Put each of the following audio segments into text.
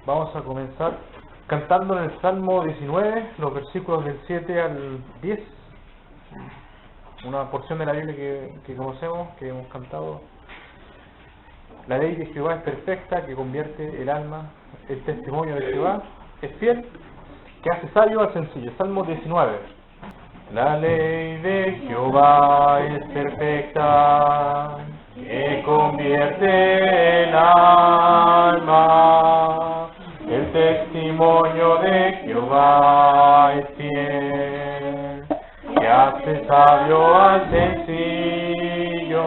Vamos a comenzar cantando en el Salmo 19, los versículos del 7 al 10. Una porción de la Biblia que conocemos, que hemos cantado. La ley de Jehová es perfecta, que convierte el alma. El testimonio de Jehová es fiel, que hace sabio al sencillo. Salmo 19. La ley de Jehová es perfecta, que convierte el alma. El testimonio de Jehová es fiel, que hace sabio al sencillo.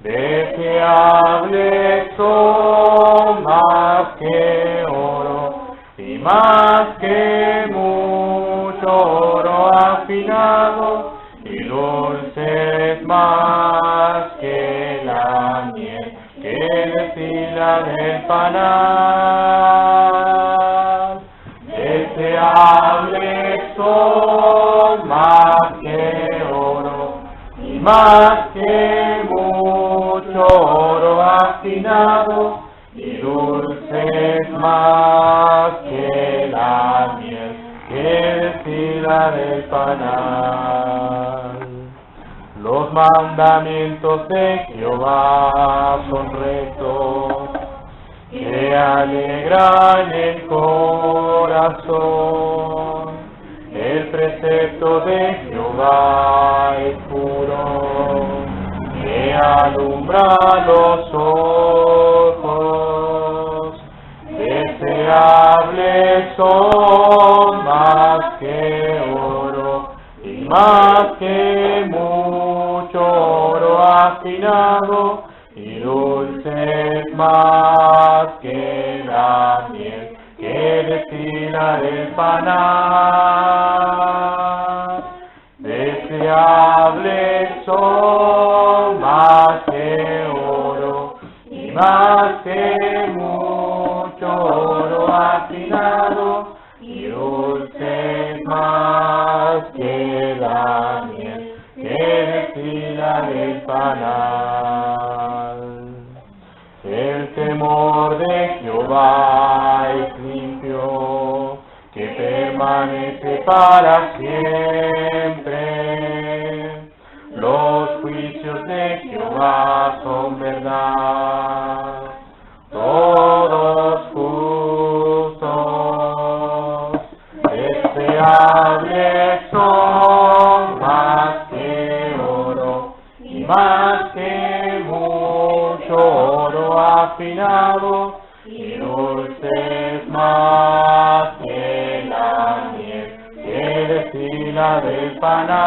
Deseables son más que oro y más que mucho oro afinado, y dulces más que la miel que destila del panal. Deseables son más que oro y más que mucho oro afinado, y dulces más que la miel que destila del panal. Los mandamientos de Jehová son rectos, que alegran el corazón. El precepto de Jehová es puro, que alumbra los ojos. Deseables son más que oro y más que mucho oro afinado, y dulces más que la miel que destila del panal. Deseables son más que oro y más que mucho oro afinado, y dulces más que la miel que destila del panal. El temor de Jehová es limpio, que permanece para siempre. Los juicios de Jehová son verdad, todos justos. Deseables son más que oro y más que mucho oro afinado, y dulces más que la miel que destila del panal.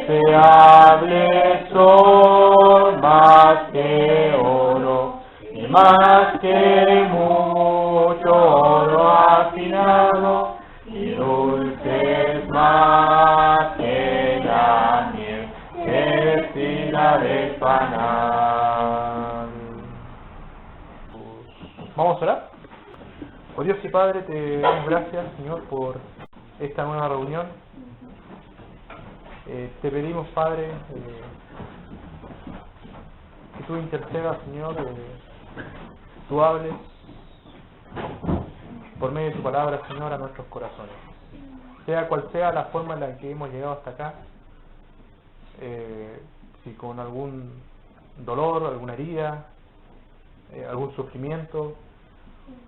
Deseables son más que oro y más que mucho oro afinado, y dulces más que la miel que destila del panal. Vamos a orar. Oh Dios y Padre, te damos gracias, Señor, por esta nueva reunión. Te pedimos, Padre, que tú intercedas, Señor, tú hables por medio de tu palabra, Señor, a nuestros corazones. Sea cual sea la forma en la que hemos llegado hasta acá, si con algún dolor, alguna herida, algún sufrimiento,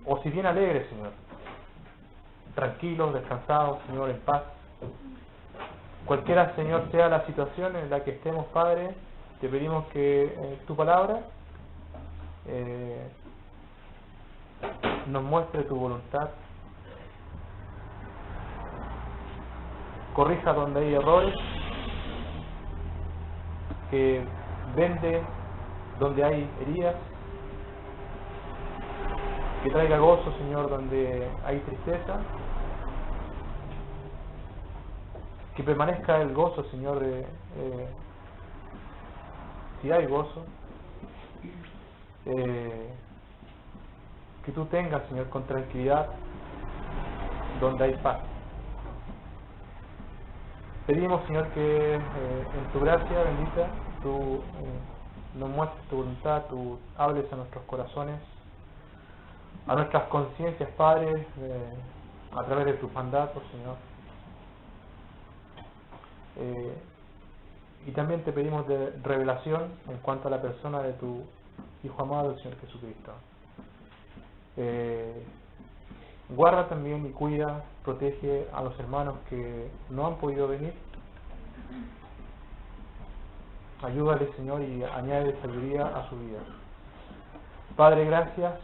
o si bien alegres, Señor, tranquilos, descansados, Señor, en paz. Cualquiera, Señor, sea la situación en la que estemos, Padre, te pedimos que tu palabra nos muestre tu voluntad, corrija donde hay errores, que vende donde hay heridas, que traiga gozo, Señor, donde hay tristeza, que permanezca el gozo, Señor, si hay gozo, que tú tengas, Señor, con tranquilidad donde hay paz. Pedimos, Señor, que en tu gracia bendita tú nos muestres tu voluntad, tú hables a nuestros corazones, a nuestras conciencias, Padre, a través de tus mandatos, Señor. Y también te pedimos de revelación en cuanto a la persona de tu Hijo amado, el Señor Jesucristo. Guarda también y cuida, protege a los hermanos que no han podido venir. Ayúdale, Señor, y añade sabiduría a su vida. Padre, gracias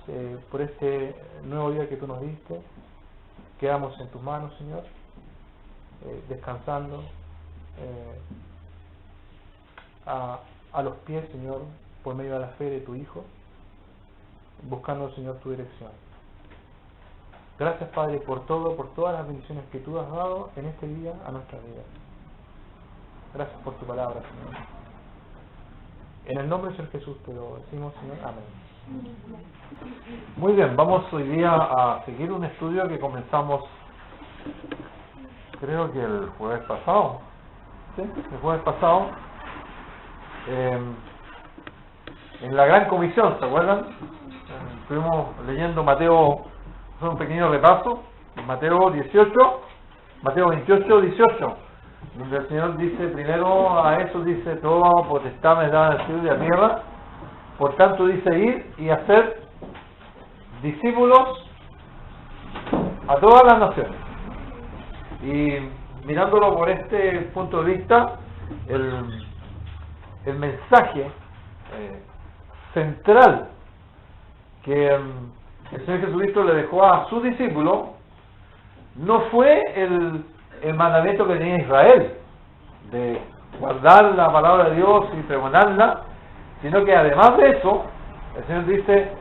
por este nuevo día que tú nos diste. Quedamos en tus manos, Señor, descansando a los pies, Señor, por medio de la fe de tu Hijo, buscando, Señor, tu dirección. Gracias, Padre, por todo, por todas las bendiciones que tú has dado en este día a nuestra vida. Gracias por tu palabra, Señor. En el nombre del Señor Jesús te lo decimos, Señor. Amén. Muy bien, vamos hoy día a seguir un estudio que comenzamos, creo que el jueves pasado. ¿Sí? El jueves pasado. En la Gran Comisión, ¿se acuerdan? Estuvimos leyendo Mateo, fue un pequeño repaso, Mateo 18, Mateo 28, 18, donde el Señor dice, primero a eso dice, toda potestad me da en el cielo y la tierra, por tanto dice, ir y hacer discípulos a todas las naciones. Y mirándolo por este punto de vista, el mensaje central que el Señor Jesucristo le dejó a sus discípulos no fue el mandamiento que tenía Israel de guardar la palabra de Dios y pregonarla, sino que además de eso el Señor dice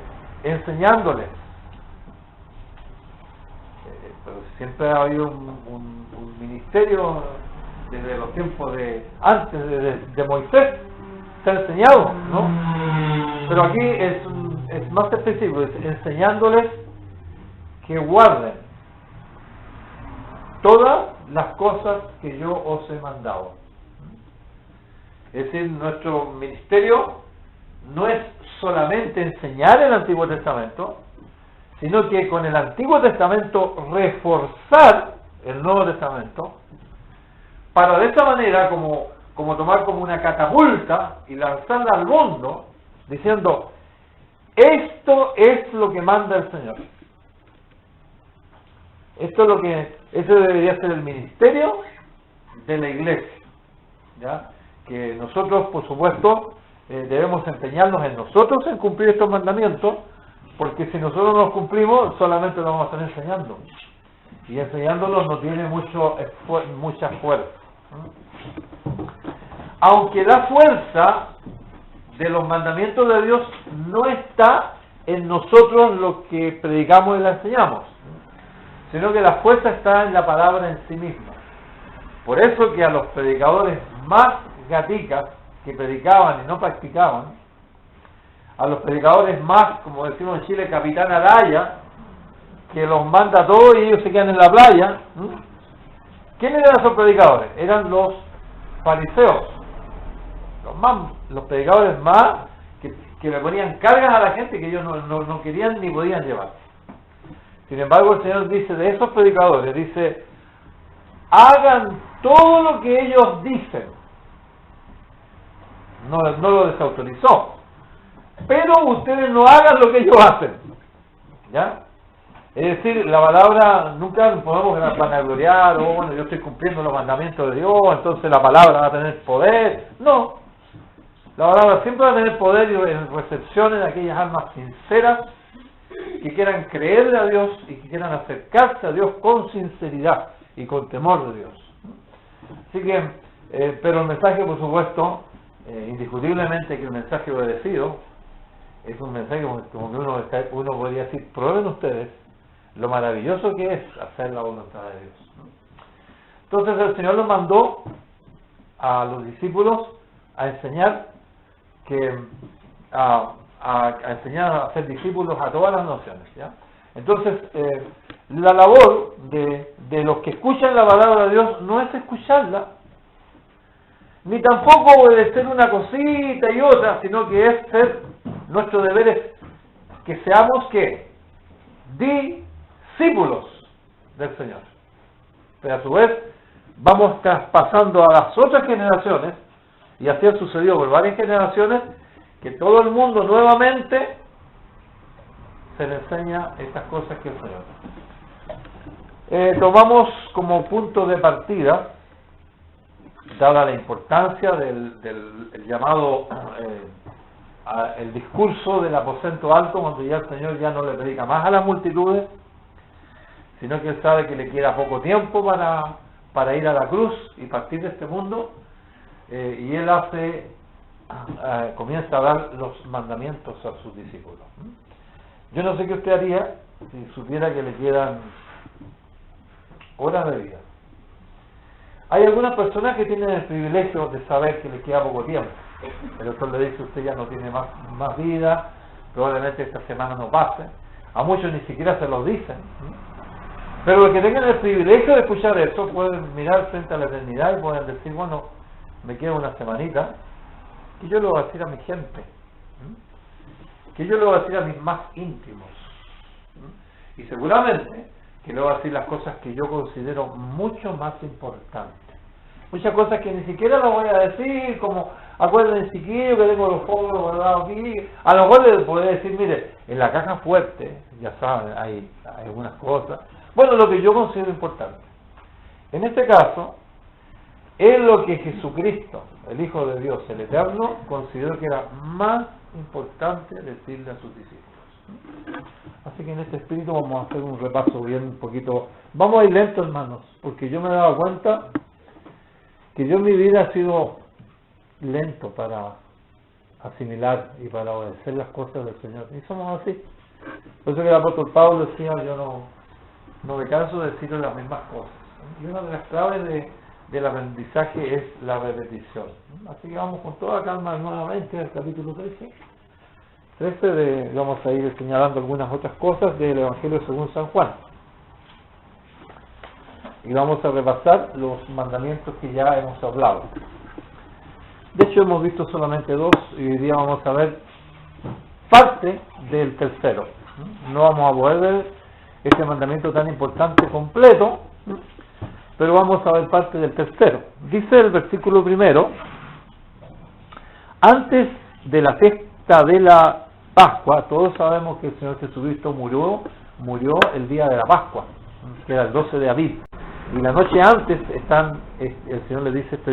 enseñándoles. Pero siempre ha habido un ministerio desde los tiempos de antes de Moisés, se ha enseñado, ¿no? Pero aquí es más específico, es enseñándoles que guarden todas las cosas que yo os he mandado. Es decir, nuestro ministerio no es solamente enseñar el Antiguo Testamento, sino que con el Antiguo Testamento reforzar el Nuevo Testamento, para de esta manera como tomar como una catapulta y lanzarla al mundo, diciendo, esto es lo que manda el Señor. Eso debería ser el ministerio de la iglesia, ¿ya? Que nosotros, por supuesto, debemos empeñarnos en nosotros en cumplir estos mandamientos, porque si nosotros no los cumplimos, solamente lo vamos a estar enseñando. Y enseñándolos no tiene mucha fuerza. Aunque la fuerza de los mandamientos de Dios no está en nosotros lo que predicamos y la enseñamos, sino que la fuerza está en la palabra en sí misma. Por eso que a los predicadores más gaticas que predicaban y no practicaban, a los predicadores más, como decimos en Chile, capitán Araya, que los manda todo y ellos se quedan en la playa, ¿quiénes eran esos predicadores? Eran los fariseos, los predicadores más que le ponían cargas a la gente que ellos no querían ni podían llevar. Sin embargo, el Señor dice de esos predicadores, dice, hagan todo lo que ellos dicen. No lo desautorizó, pero ustedes no hagan lo que ellos hacen, ¿ya? Es decir, la palabra nunca podemos vanagloriar, o bueno, yo estoy cumpliendo los mandamientos de Dios, entonces la palabra va a tener poder. No, la palabra siempre va a tener poder y recepción en aquellas almas sinceras que quieran creerle a Dios y que quieran acercarse a Dios con sinceridad y con temor de Dios. Así que, pero el mensaje, por supuesto, indiscutiblemente que el mensaje obedecido es un mensaje como que uno podría decir, prueben ustedes lo maravilloso que es hacer la voluntad de Dios. Entonces el Señor los mandó a los discípulos a enseñar a enseñar a ser discípulos a todas las naciones, ¿ya? Entonces la labor de los que escuchan la palabra de Dios no es escucharla, ni tampoco obedecer una cosita y otra, sino que es ser, nuestro deber es que seamos ¿qué? Discípulos del Señor. Pero a su vez vamos traspasando a las otras generaciones, y así ha sucedido por varias generaciones, que todo el mundo nuevamente se le enseña estas cosas que el Señor. Tomamos como punto de partida, dada la importancia del llamado, el discurso del aposento alto, cuando ya el Señor ya no le predica más a las multitudes, sino que Él sabe que le queda poco tiempo para ir a la cruz y partir de este mundo, y Él comienza a dar los mandamientos a sus discípulos. Yo no sé qué usted haría si supiera que le quedan horas de vida. Hay algunas personas que tienen el privilegio de saber que le queda poco tiempo. El doctor le dice: usted ya no tiene más vida, probablemente esta semana no pase. A muchos ni siquiera se los dicen. Pero los que tengan el privilegio de escuchar eso pueden mirar frente a la eternidad y pueden decir: bueno, me queda una semanita, que yo le voy a decir a mi gente, que yo le voy a decir a mis más íntimos, y seguramente que le voy a decir las cosas que yo considero mucho más importantes. Muchas cosas que ni siquiera las voy a decir, como acuérdense chiquillo que tengo los fondos guardados aquí. A lo mejor le podría decir: mire, en la caja fuerte, ya saben, hay algunas cosas. Bueno, lo que yo considero importante. En este caso, es lo que Jesucristo, el Hijo de Dios, el Eterno, consideró que era más importante decirle a sus discípulos. Así que en este espíritu vamos a hacer un repaso bien un poquito. Vamos a ir lento, hermanos, porque yo me he dado cuenta que yo en mi vida he sido lento para asimilar y para obedecer las cosas del Señor. Y somos así. Por eso que el apóstol Pablo decía: yo no me canso de decirle las mismas cosas. Y una de las claves del aprendizaje es la repetición. Así que vamos con toda calma nuevamente al capítulo 13. Vamos a ir señalando algunas otras cosas del Evangelio según San Juan. Y vamos a repasar los mandamientos que ya hemos hablado. De hecho, hemos visto solamente 2 y hoy día vamos a ver parte del tercero. No vamos a poder ver este mandamiento tan importante completo, pero vamos a ver parte del tercero. Dice el versículo 1: antes de la fiesta de la Pascua, todos sabemos que el Señor Jesucristo murió el día de la Pascua, que era el 12 de Aviv. Y la noche antes el Señor le dice este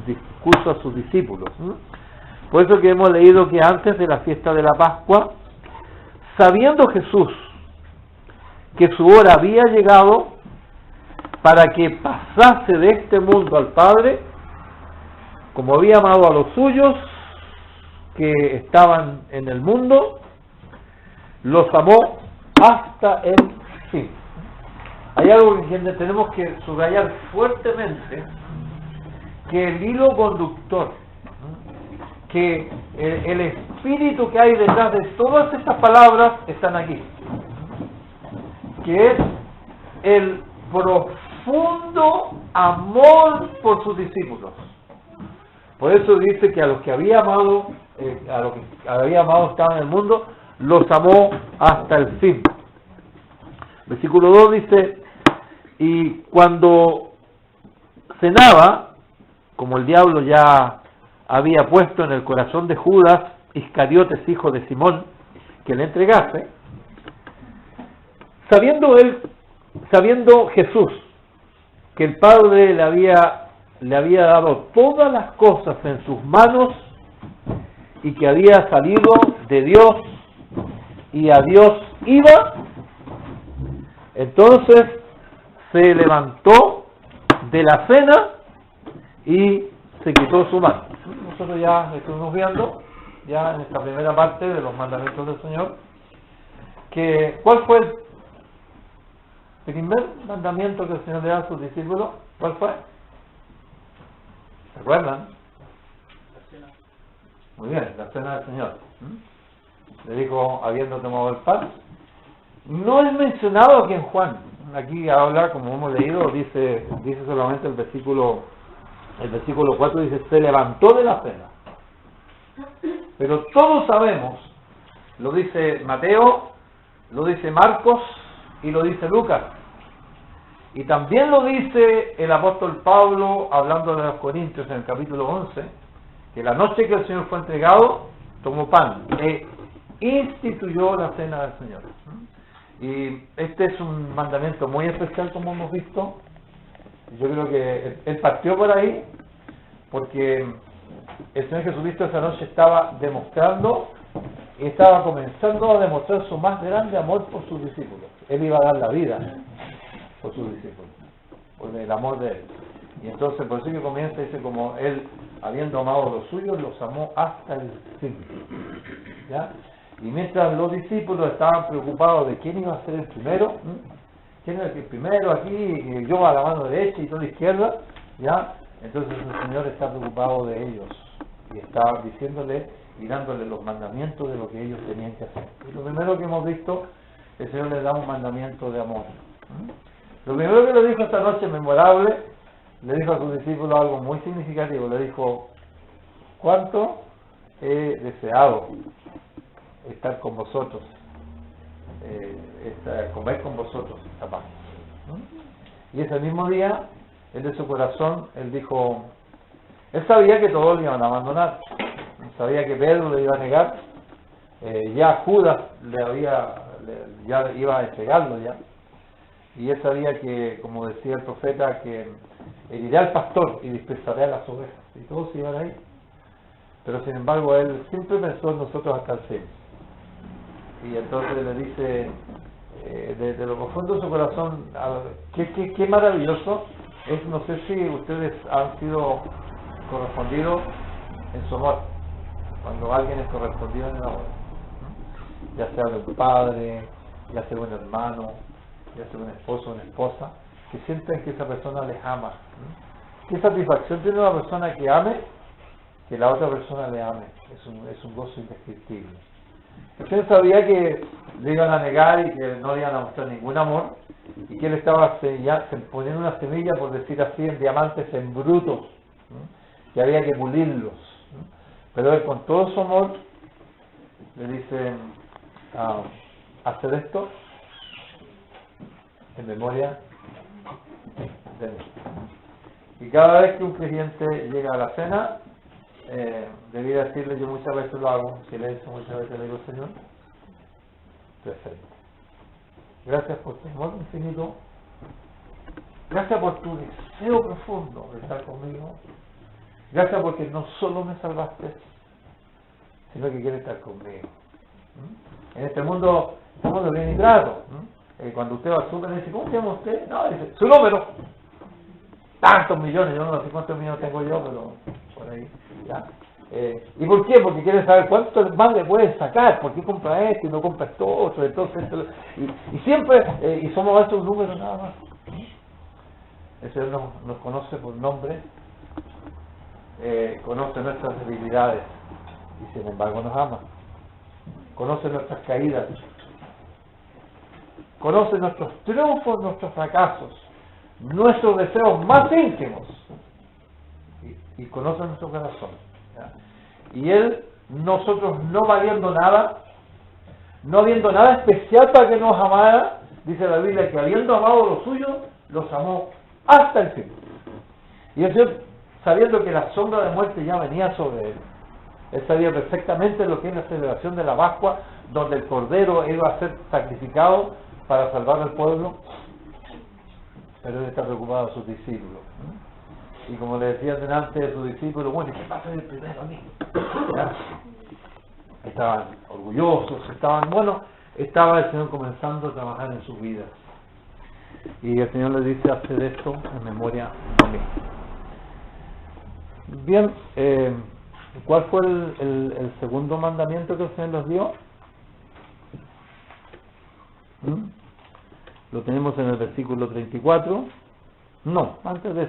discurso a sus discípulos. Por eso que hemos leído que antes de la fiesta de la Pascua, sabiendo Jesús que su hora había llegado para que pasase de este mundo al Padre, como había amado a los suyos que estaban en el mundo, los amó hasta el fin. Hay algo que tenemos que subrayar fuertemente, que el hilo conductor, que el espíritu que hay detrás de todas estas palabras están aquí, que es el profundo amor por sus discípulos. Por eso dice que a los que había amado, estaban en el mundo, los amó hasta el fin. Versículo 2 dice: y cuando cenaba, como el diablo ya había puesto en el corazón de Judas Iscariotes, hijo de Simón, que le entregase, sabiendo Jesús que el Padre le había dado todas las cosas en sus manos y que había salido de Dios y a Dios iba, entonces se levantó de la cena y se quitó su manto. Nosotros ya estuvimos viendo ya en esta primera parte de los mandamientos del Señor ¿cuál fue el primer mandamiento que el Señor le da a sus discípulos? ¿Cuál fue? ¿Se acuerdan? Muy bien, la cena del Señor. Le dijo, habiendo tomado el pan. No es mencionado aquí en Juan. Aquí habla, como hemos leído, dice solamente el versículo El versículo 4 dice, se levantó de la cena. Pero todos sabemos, lo dice Mateo, lo dice Marcos y lo dice Lucas. Y también lo dice el apóstol Pablo, hablando de los Corintios en el capítulo 11, que la noche que el Señor fue entregado, tomó pan e instituyó la cena del Señor. Y este es un mandamiento muy especial, como hemos visto. Yo creo que él partió por ahí porque el Señor Jesucristo esa noche estaba demostrando y estaba comenzando a demostrar su más grande amor por sus discípulos. Él iba a dar la vida por sus discípulos, por el amor de él. Y entonces por eso que comienza, dice, como él, habiendo amado a los suyos, los amó hasta el fin. ¿Ya? Y mientras los discípulos estaban preocupados de quién iba a ser el primero, quién era el primero aquí, y yo a la mano derecha y tú a la izquierda, ¿ya? Entonces el Señor está preocupado de ellos y está diciéndole y dándole los mandamientos de lo que ellos tenían que hacer. Y lo primero que hemos visto, el Señor les da un mandamiento de amor. Lo primero que le dijo esta noche memorable, le dijo a sus discípulos algo muy significativo. Le dijo, ¿cuánto he deseado estar con vosotros, comer con vosotros esta paz? Y ese mismo día, él de su corazón, él dijo, él sabía que todos le iban a abandonar, sabía que Pedro le iba a negar, ya Judas ya iba a entregarlo ya, y él sabía que, como decía el profeta, que heriré al pastor y dispersaré a las ovejas, y todos se iban a ir. Pero sin embargo él siempre pensó en nosotros hasta el fin. Y entonces le dice, desde lo profundo de su corazón, qué maravilloso es, no sé si ustedes han sido correspondidos en su amor, cuando alguien es correspondido en el amor, ya sea de un padre, ya sea un hermano, ya sea un esposo o una esposa, que sienten que esa persona les ama. ¿Qué satisfacción tiene una persona que ame? Que la otra persona le ame. Es un gozo indescriptible. Usted sabía que le iban a negar y que no le iban a mostrar ningún amor, y que él estaba poniendo una semilla, por decir así, en diamantes en brutos, que había que pulirlos. Pero él, con todo su amor, le dice, hacer esto en memoria de mí. Y cada vez que un creyente llega a la cena, debía decirle, yo muchas veces lo hago, en silencio, muchas veces le digo, Señor, presente. Gracias por tu amor infinito, gracias por tu deseo profundo de estar conmigo, gracias porque no solo me salvaste, sino que quieres estar conmigo. En este mundo estamos bien ingrato. Cuando usted va al súper, dice, ¿cómo se llama usted? No, dice, su número. Tantos millones, yo no sé cuántos millones tengo yo, pero por ahí, ya. ¿Y por qué? Porque quiere saber cuánto más le puede sacar, por qué compra esto y no compra esto otro, entonces, y siempre, y somos estos números nada más. El Señor nos conoce por nombre, conoce nuestras debilidades, y sin embargo nos ama. Conoce nuestras caídas, conoce nuestros triunfos, nuestros fracasos, nuestros deseos más íntimos, y conoce nuestro corazón, ¿ya? Y Él, nosotros no valiendo nada, no habiendo nada especial para que nos amara, dice la Biblia que habiendo amado a los suyos, los amó hasta el fin. Y el Señor, sabiendo que la sombra de muerte ya venía sobre Él, Él sabía perfectamente lo que es la celebración de la Pascua, donde el Cordero iba a ser sacrificado para salvar al pueblo, pero Él está preocupado de sus discípulos. Y como le decía delante de sus discípulos, bueno, ¿qué pasa el primero aquí? ¿Ya? Estaban orgullosos, estaba el Señor comenzando a trabajar en sus vidas. Y el Señor le dice, hacer esto en memoria de mí. Bien, ¿cuál fue el segundo mandamiento que el Señor les dio? Lo tenemos en el versículo 34. No, antes de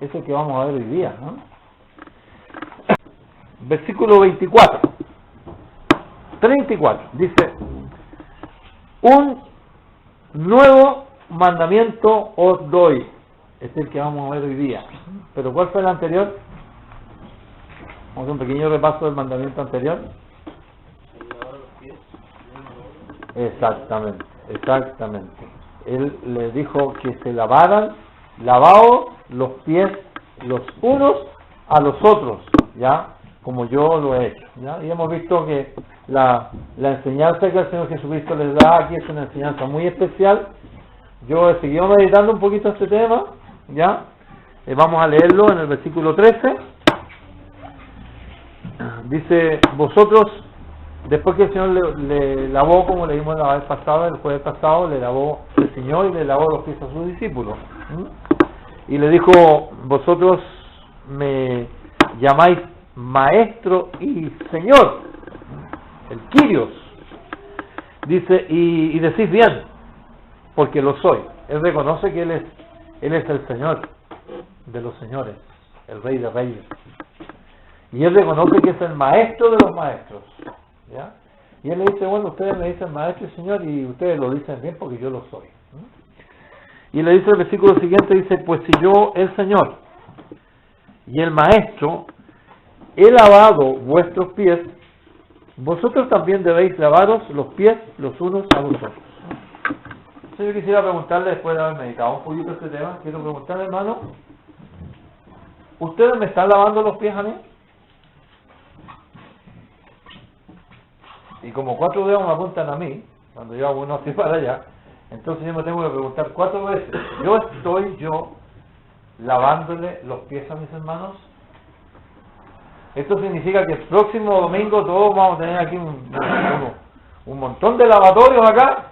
ese que vamos a ver hoy día, ¿no? Versículo 34. 34. Dice, un nuevo mandamiento os doy, Este es el que vamos a ver hoy día. Pero ¿cuál fue el anterior? Vamos a hacer un pequeño repaso del mandamiento anterior. Exactamente, exactamente. Él les dijo que se lavaran, lavaos los pies los unos a los otros, ¿ya? Como yo lo he hecho, ¿ya? Y hemos visto que la enseñanza que el Señor Jesucristo les da aquí es una enseñanza muy especial. Yo he seguido meditando un poquito este tema, ¿ya? Vamos a leerlo en el versículo 13. Dice, vosotros, después que el Señor le lavó, como leímos la vez pasada, el jueves pasado, le lavó el Señor y le lavó los pies a sus discípulos. Y le dijo, vosotros me llamáis maestro y Señor, el Kyrios. Dice, y decís bien, porque lo soy. Él reconoce que Él es el Señor de los señores, el Rey de Reyes. Y Él reconoce que es el maestro de los maestros, ¿ya? Y Él le dice, bueno, ustedes me dicen maestro y Señor, y ustedes lo dicen bien porque yo lo soy. Y le dice el versículo siguiente, dice, pues si yo, el Señor y el maestro, he lavado vuestros pies, vosotros también debéis lavaros los pies los unos a los otros. Entonces yo quisiera preguntarle, después de haber meditado un poquito este tema, quiero preguntarle, hermano, ¿ustedes me están lavando los pies a mí? Y como 4 dedos me apuntan a mí, cuando yo hago uno así para allá, entonces yo me tengo que preguntar 4 veces, ¿estoy yo lavándole los pies a mis hermanos? Esto significa que el próximo domingo todos vamos a tener aquí un montón de lavatorios acá,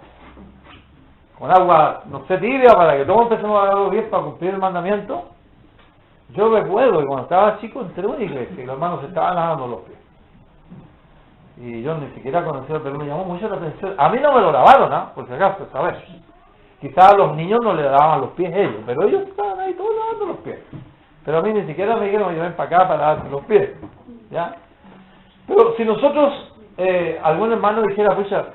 con agua, no sé, tibia, para que todos empecemos a lavar los pies para cumplir el mandamiento. Yo recuerdo que cuando estaba chico entré a una iglesia y los hermanos se estaban lavando los pies. Y yo ni siquiera conocía, pero me llamó mucho la atención. A mí no me lo lavaron, ¿no? Por si acaso, ¿sabes? Quizás a los niños no le lavaban los pies ellos, pero ellos estaban ahí todos lavando los pies. Pero a mí ni siquiera me dijeron, ven para acá para lavarse los pies, ¿ya? Pero si nosotros, algún hermano dijera, pucha,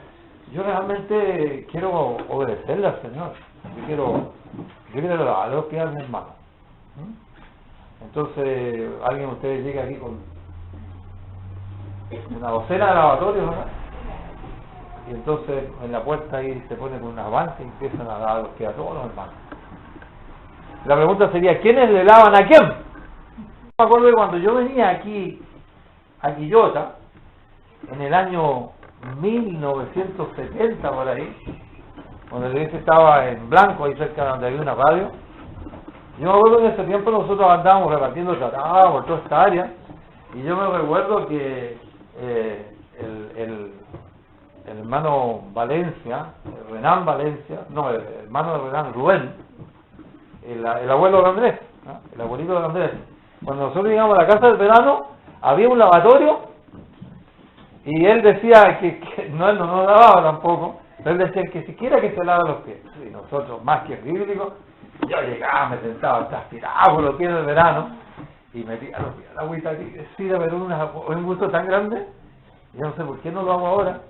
yo realmente quiero obedecerle al Señor, yo quiero lavar los pies a mi hermano. Entonces, alguien de ustedes llega aquí con una docena de lavatorios, ¿verdad? Y entonces en la puerta ahí se pone con una banca y empiezan a lavar los pies a todos los hermanos. La pregunta sería, ¿quiénes le lavan a quién? Me acuerdo que cuando yo venía aquí a Quillota, en el año 1970 por ahí, cuando la iglesia estaba en Blanco, ahí cerca de donde había una radio, yo me acuerdo que en ese tiempo nosotros andábamos repartiendo tratados por toda esta área, y yo me recuerdo que el hermano Valencia, Renan Valencia, no, el hermano de Renan, Rubén, el abuelo de Andrés, ¿no? El abuelito de Andrés, cuando nosotros llegamos a la casa del verano, había un lavatorio, y él decía que no, él no nos lavaba tampoco, pero él decía que siquiera que se lava los pies. Y nosotros, más que bíblicos, yo llegaba, me sentaba, transpiraba por los pies del verano, y metía los pies, la agüita aquí, sí, de ver un gusto tan grande, yo no sé por qué no lo hago ahora.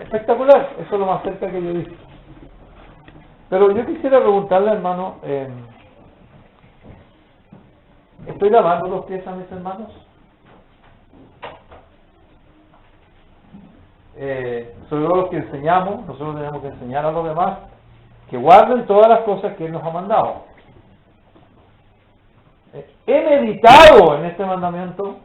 Espectacular, eso es lo más cerca que yo he visto. Pero yo quisiera preguntarle, hermano, ¿estoy lavando los pies a mis hermanos? Sobre todo los que enseñamos, nosotros tenemos que enseñar a los demás que guarden todas las cosas que Él nos ha mandado. He meditado en este mandamiento,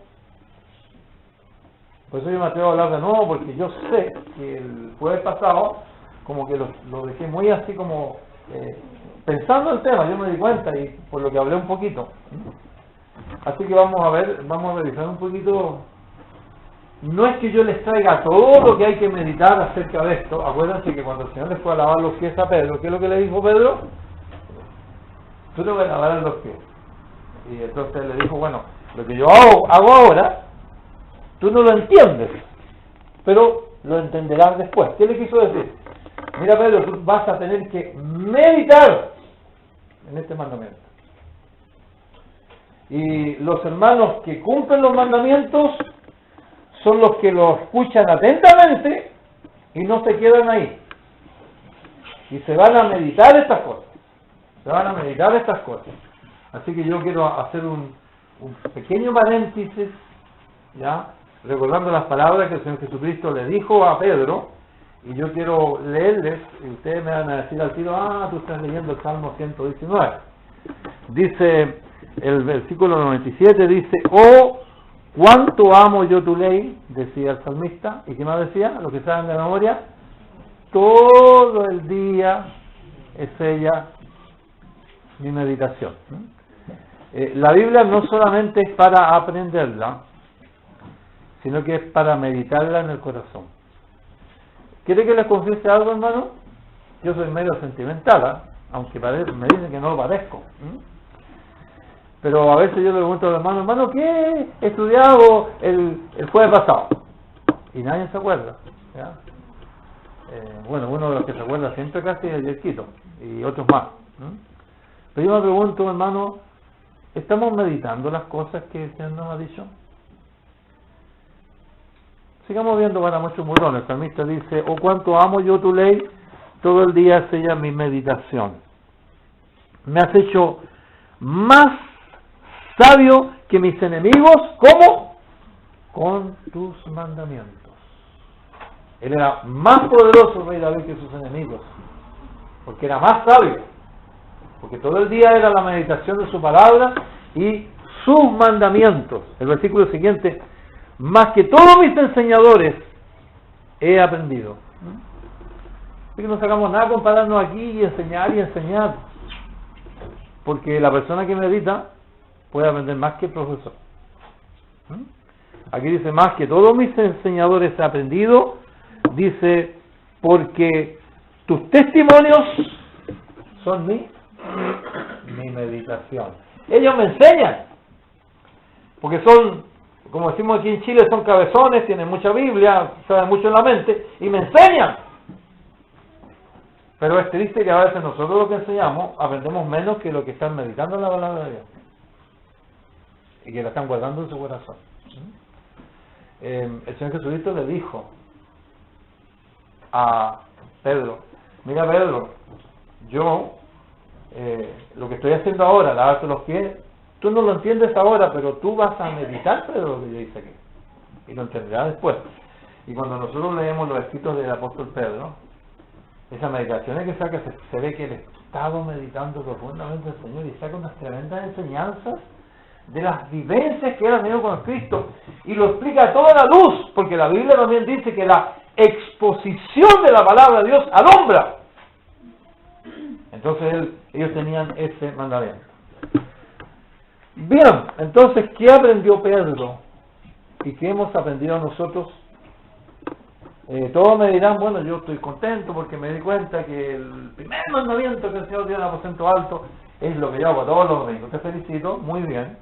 por eso yo me atrevo a hablar de nuevo, porque yo sé que el jueves pasado como que lo dejé muy así como pensando el tema, yo me di cuenta y por lo que hablé un poquito. Así que vamos a revisar un poquito. No es que yo les traiga todo lo que hay que meditar acerca de esto. Acuérdense que cuando el Señor le fue a lavar los pies a Pedro, ¿qué es lo que le dijo Pedro? Tú te vas a lavar los pies. Y entonces le dijo, bueno, lo que yo hago ahora, tú no lo entiendes, pero lo entenderás después. ¿Qué le quiso decir? Mira, Pedro, tú vas a tener que meditar en este mandamiento. Y los hermanos que cumplen los mandamientos son los que lo escuchan atentamente y no se quedan ahí. Y se van a meditar estas cosas. se van a meditar estas cosas. Así que yo quiero hacer un pequeño paréntesis, ya, recordando las palabras que el Señor Jesucristo le dijo a Pedro, y yo quiero leerles, y ustedes me van a decir al tiro, tú estás leyendo el Salmo 119. Dice, el versículo 97 dice, oh, cuánto amo yo tu ley, decía el salmista, y ¿qué más decía? Lo que saben de memoria, todo el día es ella mi meditación. La Biblia no solamente es para aprenderla, sino que es para meditarla en el corazón. ¿Quiere que les confiese algo, hermano? Yo soy medio sentimental, aunque me dicen que no lo parezco. Pero a veces yo le pregunto al hermano, ¿qué he estudiado el jueves pasado? Y nadie se acuerda, ¿ya? Bueno, uno de los que se acuerda siempre casi es el Quito, y otros más. Pero yo me pregunto, hermano, ¿estamos meditando las cosas que el Señor nos ha dicho? Sigamos viendo para muchos murones. El salmista dice, oh, cuánto amo yo tu ley, todo el día es ella mi meditación. Me has hecho más sabio que mis enemigos, ¿cómo? Con tus mandamientos. Él era más poderoso, el rey David, que sus enemigos, porque era más sabio, porque todo el día era la meditación de su palabra y sus mandamientos. El versículo siguiente, más que todos mis enseñadores he aprendido. Así que no sacamos nada con pararnos aquí y enseñar, porque la persona que medita puede aprender más que el profesor. Aquí dice, más que todos mis enseñadores he aprendido, dice, porque tus testimonios son mi meditación. Ellos me enseñan, porque son, como decimos aquí en Chile, son cabezones, tienen mucha Biblia, saben mucho en la mente, y me enseñan. Pero es triste que a veces nosotros lo que enseñamos aprendemos menos que lo que están meditando en la palabra de Dios y que la están guardando en su corazón. El Señor Jesucristo le dijo a Pedro, mira Pedro, yo lo que estoy haciendo ahora, lavarte los pies, tú no lo entiendes ahora, pero tú vas a meditar, Pedro, lo que yo hice aquí, y lo entenderás después. Y cuando nosotros leemos los escritos del apóstol Pedro, esa meditación es que saca, se ve que él estaba meditando profundamente el Señor y saca unas tremendas enseñanzas de las vivencias que él ha tenido con Cristo y lo explica a toda la luz, porque la Biblia también dice que la exposición de la palabra de Dios alumbra. Entonces ellos tenían ese mandamiento. Bien, entonces, ¿qué aprendió Pedro? ¿Y qué hemos aprendido nosotros? Todos me dirán, bueno, yo estoy contento porque me di cuenta que el primer mandamiento que el Señor dio en el aposento alto es lo que yo hago todos los domingos. Te felicito, muy bien.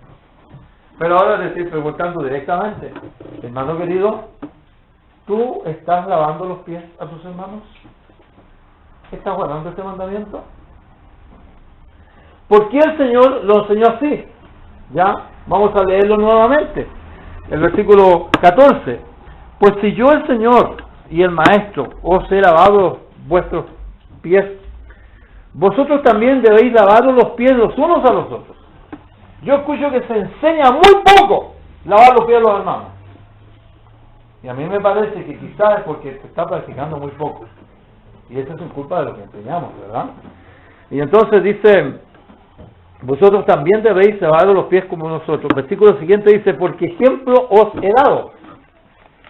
Pero ahora te estoy preguntando directamente, hermano querido, ¿tú estás lavando los pies a tus hermanos? ¿Estás guardando este mandamiento? ¿Por qué el Señor lo enseñó así? Ya, vamos a leerlo nuevamente. El versículo 14. Pues si yo, el Señor y el Maestro, os he lavado vuestros pies, vosotros también debéis lavaros los pies los unos a los otros. Yo escucho que se enseña muy poco lavar los pies a los hermanos. Y a mí me parece que quizás es porque se está practicando muy poco. Y eso es sin culpa de lo que enseñamos, ¿verdad? Y entonces dice, vosotros también debéis lavaros los pies como nosotros. Versículo siguiente dice, porque ejemplo os he dado.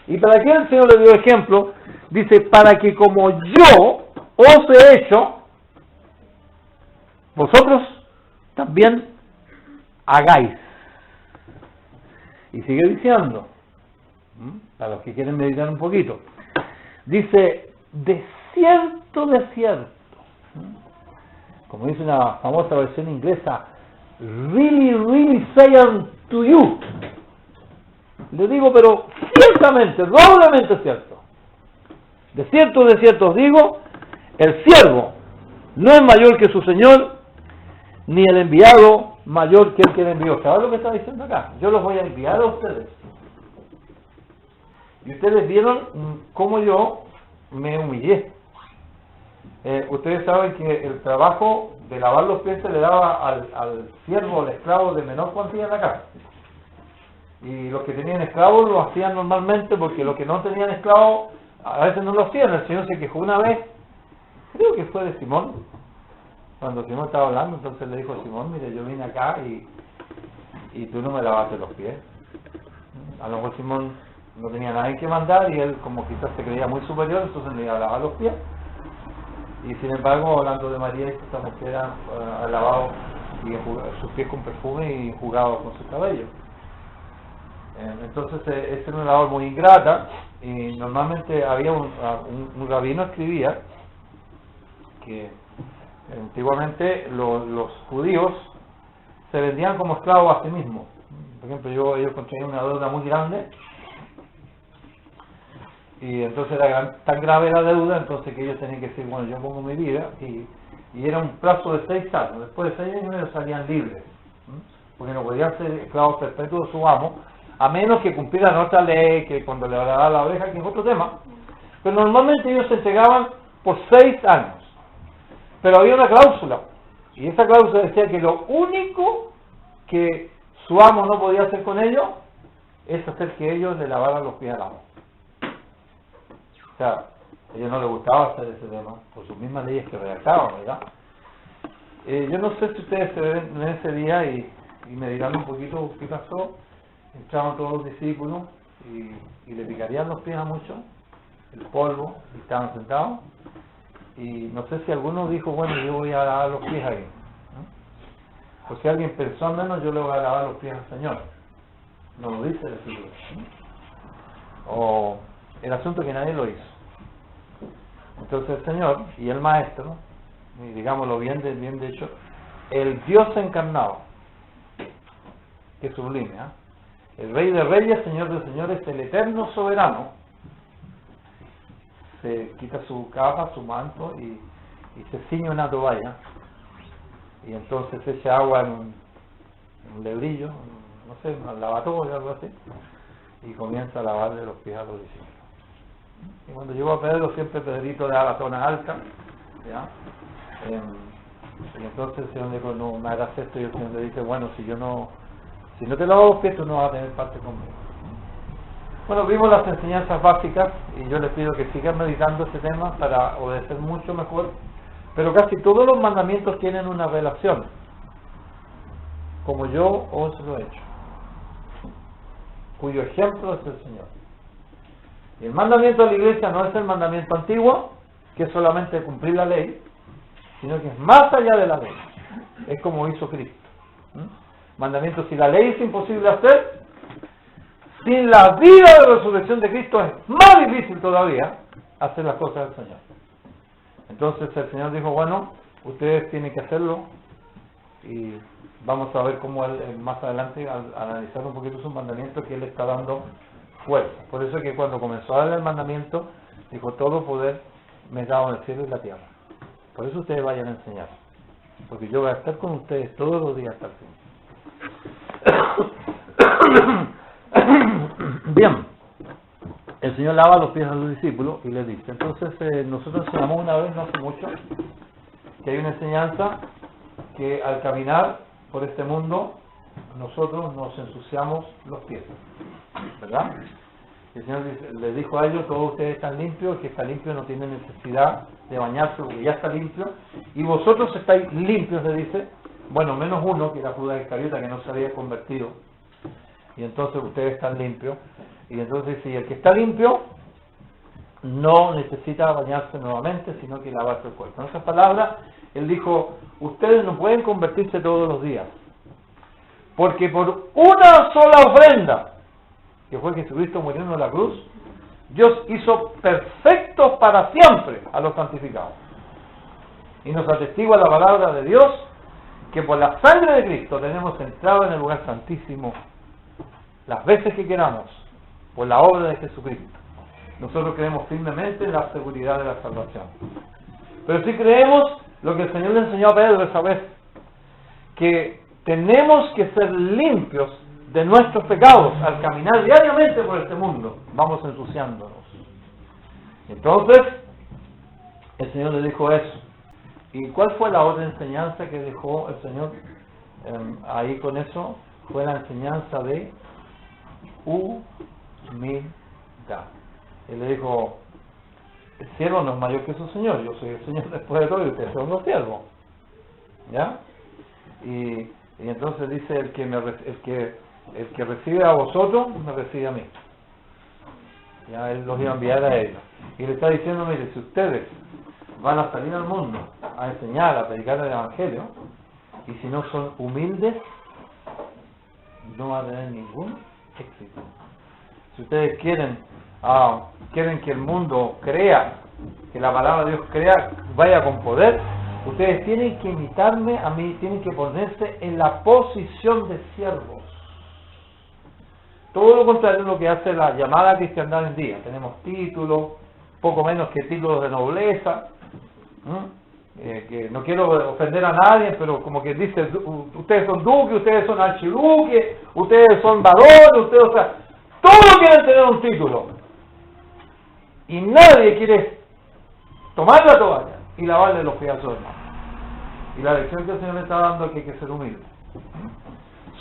¿Y para qué el Señor le dio ejemplo? Dice, para que como yo os he hecho, vosotros también hagáis. Y sigue diciendo, para los que quieren meditar un poquito, dice, de cierto, como dice una famosa versión inglesa, really say unto you. Le digo, pero ciertamente, doblemente cierto. De cierto os digo, el siervo no es mayor que su señor, ni el enviado mayor que el que le envió. ¿Sabes lo que está diciendo acá? Yo los voy a enviar a ustedes. Y ustedes vieron cómo yo me humillé. Ustedes saben que el trabajo de lavar los pies se le daba al siervo, al esclavo de menor cuantía en la casa. Y los que tenían esclavos lo hacían normalmente, porque los que no tenían esclavos a veces no lo hacían. El Señor se quejó una vez, creo que fue de Simón, cuando Simón estaba hablando, entonces le dijo a Simón: mire, yo vine acá y tú no me lavaste los pies. A lo mejor Simón no tenía nadie que mandar y él, como quizás se creía muy superior, entonces le iba a lavar los pies. Y sin embargo, hablando de María, esta mujer ha lavado sus pies con perfume y enjugado con sus cabellos. Entonces es una labor muy ingrata, y normalmente había un rabino escribía que antiguamente los judíos se vendían como esclavos a sí mismos. Por ejemplo, ellos contraían una deuda muy grande, y entonces era tan grave la deuda, entonces que ellos tenían que decir: bueno, yo pongo mi vida, y era un plazo de 6 años. Después de 6 años ellos salían libres, porque no podían ser esclavos perpetuos de su amo, a menos que cumplieran otra ley, que cuando le daba la oveja, que es otro tema. Pero normalmente ellos se entregaban por 6 años. Pero había una cláusula, y esa cláusula decía que lo único que su amo no podía hacer con ellos es hacer que ellos le lavaran los pies al amo. O sea, a ellos no les gustaba hacer ese tema, por sus mismas leyes que redactaban, ¿verdad? Yo no sé si ustedes se ven en ese día y me dirán un poquito qué pasó. Entraban todos los discípulos y le picarían los pies a muchos, el polvo, y estaban sentados. Y no sé si alguno dijo: bueno, yo voy a lavar los pies ahí, ¿no? O si alguien pensó: al menos yo le voy a lavar los pies al Señor. No lo dice el Escritura, ¿no? O el asunto que nadie lo hizo. Entonces el Señor y el Maestro, y digámoslo bien de hecho, el Dios encarnado, que sublime, el Rey de Reyes, Señor de Señores, el eterno soberano, se quita su capa, su manto, y se ciñe una toalla, y entonces echa agua en un lebrillo, no sé, un lavatorio o algo así, y comienza a lavarle los pies a los discípulos. Y cuando llegó a Pedro, siempre Pedrito le da la zona alta, ¿ya? Y entonces el Señor le dijo: no me hagas esto, y el Señor le dice: bueno, si no te lavo los pies, tú no vas a tener parte conmigo. Bueno, vimos las enseñanzas básicas, y yo les pido que sigan meditando este tema para obedecer mucho mejor. Pero casi todos los mandamientos tienen una relación, como yo os lo he hecho, cuyo ejemplo es el Señor. Y el mandamiento de la iglesia no es el mandamiento antiguo, que es solamente cumplir la ley, sino que es más allá de la ley. Es como hizo Cristo. Mandamiento: si la ley es imposible hacer, sin la vida de resurrección de Cristo es más difícil todavía hacer las cosas del Señor. Entonces el Señor dijo: bueno, ustedes tienen que hacerlo, y vamos a ver cómo él más adelante, al analizar un poquito sus mandamientos, que él está dando fuerza. Por eso es que cuando comenzó a darle el mandamiento, dijo: todo poder me es dado en el cielo y la tierra. Por eso ustedes vayan a enseñar, porque yo voy a estar con ustedes todos los días hasta el fin. Bien, el Señor lava los pies a los discípulos y les dice. Entonces nosotros enseñamos una vez, no hace mucho, que hay una enseñanza que al caminar por este mundo nosotros nos ensuciamos los pies, ¿verdad? El Señor les dijo a ellos: todos ustedes están limpios, el que está limpio no tiene necesidad de bañarse porque ya está limpio, y vosotros estáis limpios, le dice, bueno, menos uno, que era Judas Iscariote, que no se había convertido, y entonces ustedes están limpios. Y entonces si el que está limpio no necesita bañarse nuevamente, sino que lavarse el cuerpo. En otras palabras, él dijo: ustedes no pueden convertirse todos los días, porque por una sola ofrenda, que fue Jesucristo muriendo en la cruz, Dios hizo perfectos para siempre a los santificados. Y nos atestigua la palabra de Dios que por la sangre de Cristo tenemos entrado en el lugar santísimo las veces que queramos, por la obra de Jesucristo. Nosotros creemos firmemente en la seguridad de la salvación. Pero si creemos lo que el Señor le enseñó a Pedro esa vez, que tenemos que ser limpios de nuestros pecados al caminar diariamente por este mundo, vamos ensuciándonos. Entonces el Señor le dijo eso, ¿Y cuál fue la otra enseñanza que dejó el Señor ahí con eso? Fue la enseñanza de humildad. Él le dijo, el siervo no es mayor que su Señor, yo soy el Señor después de todo y ustedes son los siervos. ¿Ya? Y entonces dice, el que recibe a vosotros, me recibe a mí. Ya Él los iba a enviar a ellos. Y le está diciendo, mire, si ustedes van a salir al mundo a enseñar, a predicar el Evangelio, y si no son humildes, no van a tener ningún éxito. Si ustedes quieren que el mundo crea, que la palabra de Dios vaya con poder, ustedes tienen que imitarme a mí, tienen que ponerse en la posición de siervos. Todo lo contrario es lo que hace la llamada cristiandad hoy en día. Tenemos títulos, poco menos que títulos de nobleza, que no quiero ofender a nadie, pero como que dice, ustedes son duques, ustedes son archiduques, ustedes son varones, ustedes, o sea, todos quieren tener un título. Y nadie quiere tomar la toalla y lavarle los pies a su hermano. Y la lección que el Señor me está dando es que hay que ser humilde.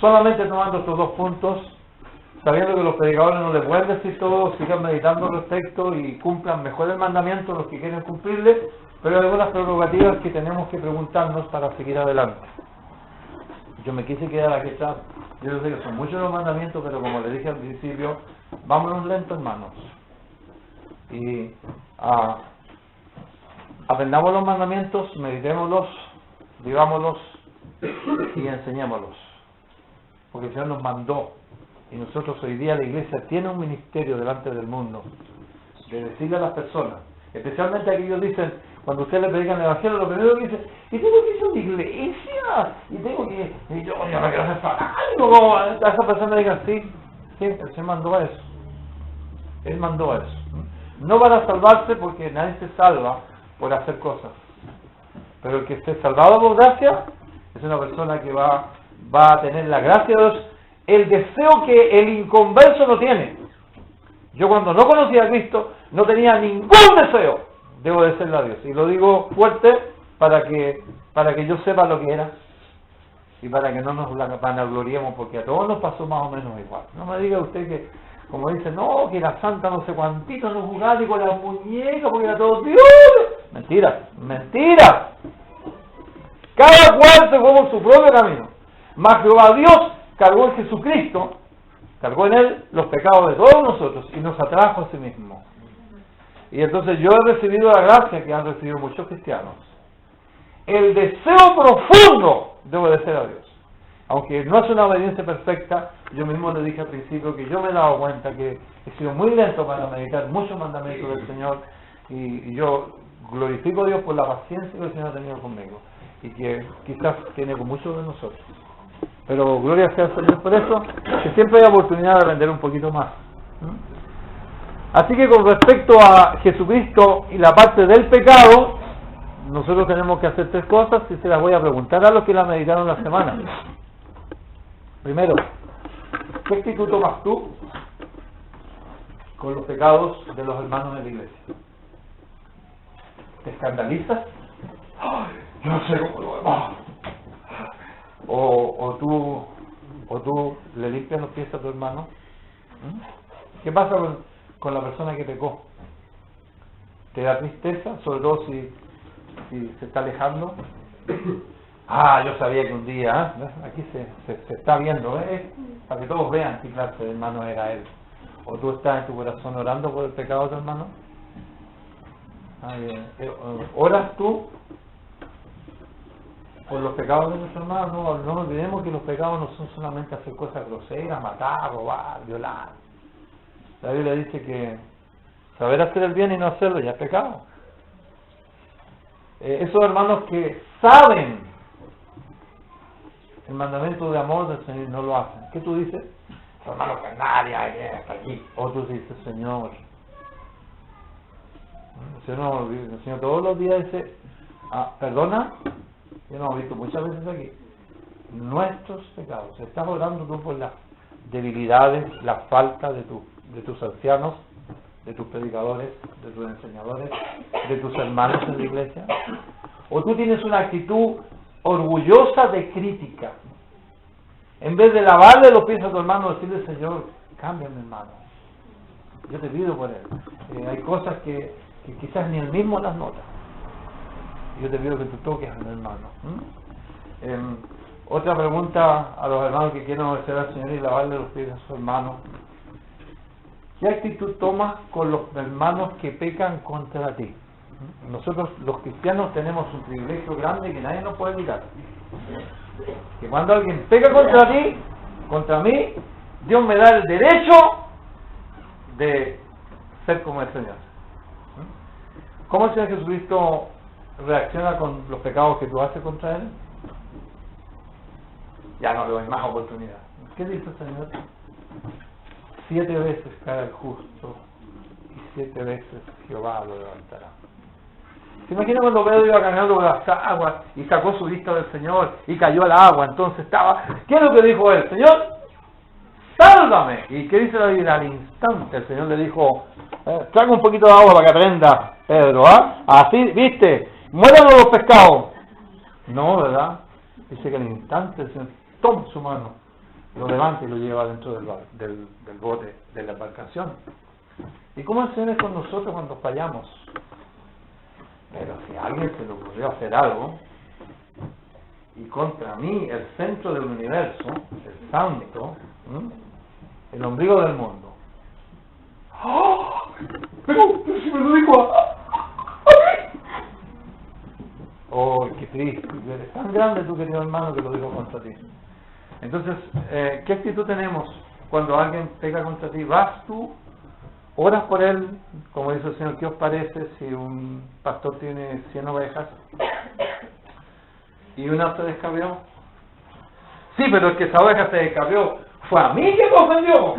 Solamente tomando estos dos puntos, sabiendo que los predicadores no les pueden decir todo, sigan meditando al respecto y cumplan mejor el mandamiento los que quieren cumplirle, pero hay algunas prerrogativas que tenemos que preguntarnos para seguir adelante. Yo me quise quedar aquí atrás. Yo sé que son muchos los mandamientos, pero como le dije al principio, vámonos lento, hermanos. Y aprendamos los mandamientos, meditémoslos, vivámoslos y enseñémoslos. Porque el Señor nos mandó, y nosotros hoy día la iglesia tiene un ministerio delante del mundo, de decirle a las personas, especialmente aquellos dicen, cuando ustedes le predican el Evangelio, lo primero que dicen, y tengo que ir a una iglesia, y tengo que, y yo no quiero hacer fanático, como a esa persona digan, sí, el Señor mandó a eso. Él mandó a eso. No van a salvarse porque nadie se salva por hacer cosas. Pero el que esté salvado por gracia es una persona que va a tener la gracia de Dios, el deseo que el inconverso no tiene. Yo cuando no conocía a Cristo no tenía ningún deseo de obedecerle a Dios. Y lo digo fuerte para que yo sepa lo que era y para que no nos vanagloriemos, porque a todos nos pasó más o menos igual. No me diga usted que, como dice, no, que la santa no sé cuantito no jugaba ni con las muñecas porque era todo Dios. Mentira, mentira. Cada cual se fue por su propio camino. Mas Jehová Dios cargó en Jesucristo, cargó en Él los pecados de todos nosotros y nos atrajo a sí mismo. Y entonces yo he recibido la gracia que han recibido muchos cristianos. El deseo profundo de obedecer a Dios. Aunque no es una obediencia perfecta, yo mismo le dije al principio que yo me he dado cuenta que he sido muy lento para meditar muchos mandamientos del Señor y yo glorifico a Dios por la paciencia que el Señor ha tenido conmigo y que quizás tiene con muchos de nosotros. Pero gloria sea al Señor por eso, que siempre hay oportunidad de aprender un poquito más. Así que con respecto a Jesucristo y la parte del pecado, nosotros tenemos que hacer tres cosas y se las voy a preguntar a los que la meditaron la semana. Primero, ¿qué actitud tomas tú con los pecados de los hermanos de la iglesia? ¿Te escandalizas? ¡Ay, yo no sé cómo lo demás! O tú le limpias los pies a tu hermano. ¿Qué pasa con la persona que pecó? ¿Te da tristeza? Sobre todo si se está alejando. Yo sabía que un día, aquí se está viendo, para que todos vean qué clase de hermano era él. O tú estás en tu corazón orando por el pecado de tu hermano. ¿Oras tú por los pecados de nuestros hermanos? No olvidemos que los pecados no son solamente hacer cosas groseras, matar, robar, violar. La Biblia dice que saber hacer el bien y no hacerlo ya es pecado. Esos hermanos que saben el mandamiento de amor del Señor no lo hacen. ¿Qué tú dices? Hermano carnal, hasta aquí. O tú dices, Señor. El Señor todos los días dice, perdona. Yo lo he visto muchas veces aquí. Nuestros pecados. Estás orando tú por las debilidades, la falta de tus ancianos, de tus predicadores, de tus enseñadores, de tus hermanos en la iglesia. o tú tienes una actitud orgullosa de crítica. En vez de lavarle los pies a tu hermano, decirle, Señor, cámbiame, hermano. Yo te pido por él. Hay cosas que quizás ni él mismo las nota. Yo te pido que tú toques a mi hermano. Otra pregunta a los hermanos que quieren obedecer al Señor y lavarle los pies a su hermano. ¿Qué actitud tomas con los hermanos que pecan contra ti? Nosotros los cristianos tenemos un privilegio grande que nadie nos puede quitar. Que cuando alguien peca contra ti, contra mí, Dios me da el derecho de ser como el Señor. ¿Cómo el Señor Jesucristo reacciona con los pecados que tú haces contra Él? Ya no le doy más oportunidad. ¿Qué dice el Señor? 7 veces cae el justo y 7 veces Jehová lo levantará. ¿Se imagina cuando Pedro iba caminando por las aguas y sacó su vista del Señor y cayó al agua? Entonces estaba... ¿Qué es lo que dijo él? Señor, sálvame. ¿Y qué dice la Biblia? Al instante el Señor le dijo, traga un poquito de agua para que aprenda, Pedro, ¿ah? Así, ¿viste? Muéranlo los pescados. No, ¿verdad? Dice que al instante el Señor toma su mano, lo levanta y lo lleva dentro del bote, de la embarcación. ¿Y cómo el Señor es con nosotros cuando fallamos? Pero si a alguien se le ocurrió hacer algo, y contra mí, el centro del universo, el santo, el ombligo del mundo. ¡Oh! Pero si me lo dijo a mí. Oh, qué triste. Eres tan grande tu querido hermano que lo dijo contra ti. Entonces, ¿qué actitud tenemos cuando alguien pega contra ti? ¿Vas tú? ¿Oras por él? Como dice el Señor, ¿qué os parece si un pastor tiene 100 ovejas y una se descabrió? Sí, pero es que esa oveja se descabrió. Fue a mí que me ofendió.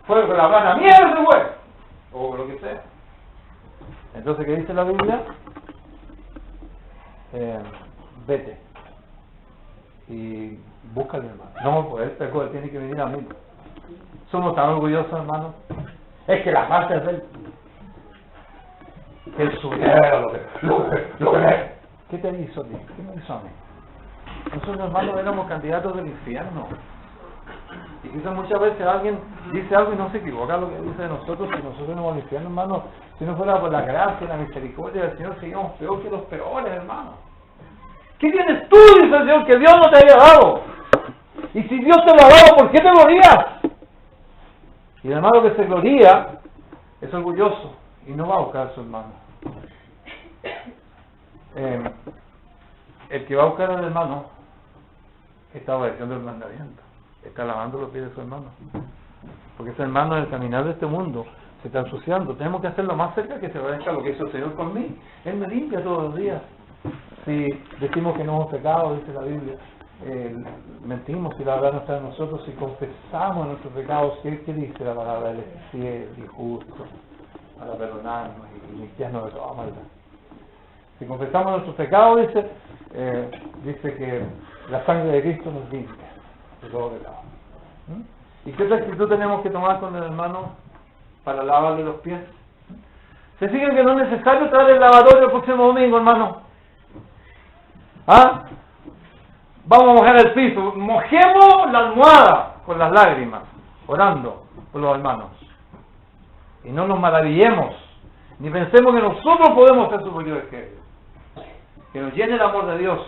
Fue con la plana mierda, güey. O lo que sea. Entonces, ¿qué dice la Biblia? Vete y búscale, hermano. No, pues este juego tiene que venir a mí. Somos tan orgullosos, hermano. Es que la parte es de él. Que él subiera lo que es. ¿Qué te hizo a ti? ¿Qué me hizo a mí? Nosotros, hermanos, éramos candidatos del infierno. Y quizás muchas veces alguien dice algo y no se equivoca lo que dice de nosotros. Si nosotros no vamos al infierno, hermano, si no fuera por la gracia y la misericordia del Señor, seríamos peor que los peores, hermano. ¿Qué tienes tú, dice el Señor, que Dios no te haya dado? Y si Dios te lo ha dado, ¿por qué te glorías? Y el hermano que se gloría es orgulloso y no va a buscar a su hermano. El que va a buscar al hermano está obedeciendo el mandamiento, está lavando los pies de su hermano, porque ese hermano en el caminar de este mundo se está ensuciando. Tenemos que hacerlo más cerca que se parezca a lo que hizo el Señor con mí. Él me limpia todos los días. Si decimos que no hemos pecado, dice la Biblia, mentimos y la verdad no está en nosotros. Si confesamos nuestros pecados, ¿qué dice la palabra? Él es fiel y justo para perdonarnos y limpiarnos de toda maldad. Si confesamos nuestros pecados, dice que la sangre de Cristo nos limpia de todo pecado. ¿Y qué otra actitud tenemos que tomar con el hermano para lavarle los pies? ¿Se fijan que no es necesario traer el lavatorio el próximo domingo, hermano? ¿Ah? Vamos a mojar el piso, mojemos la almohada con las lágrimas, orando por los hermanos. Y no nos maravillemos, ni pensemos que nosotros podemos ser superiores que ellos. Que nos llene el amor de Dios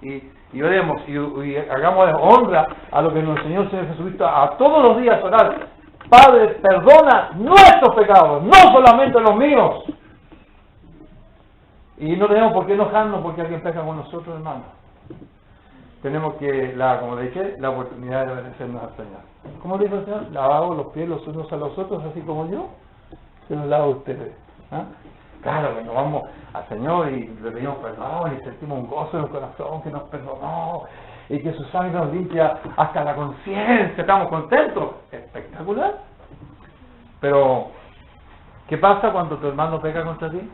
y oremos y hagamos honra a lo que nos enseñó el Señor Jesucristo a todos los días orar. Padre, perdona nuestros pecados, no solamente los míos. Y no tenemos por qué enojarnos porque alguien peca con nosotros, hermano. Tenemos que, como le dije, la oportunidad de obedecernos al Señor. ¿Cómo dijo el Señor? Lavaos los pies los unos a los otros, así como yo se los lavo a ustedes. ¿Ah? Claro, que nos vamos al Señor y le pedimos perdón y sentimos un gozo en el corazón que nos perdonó y que su sangre nos limpia hasta la conciencia, estamos contentos. Espectacular. Pero, ¿qué pasa cuando tu hermano peca contra ti?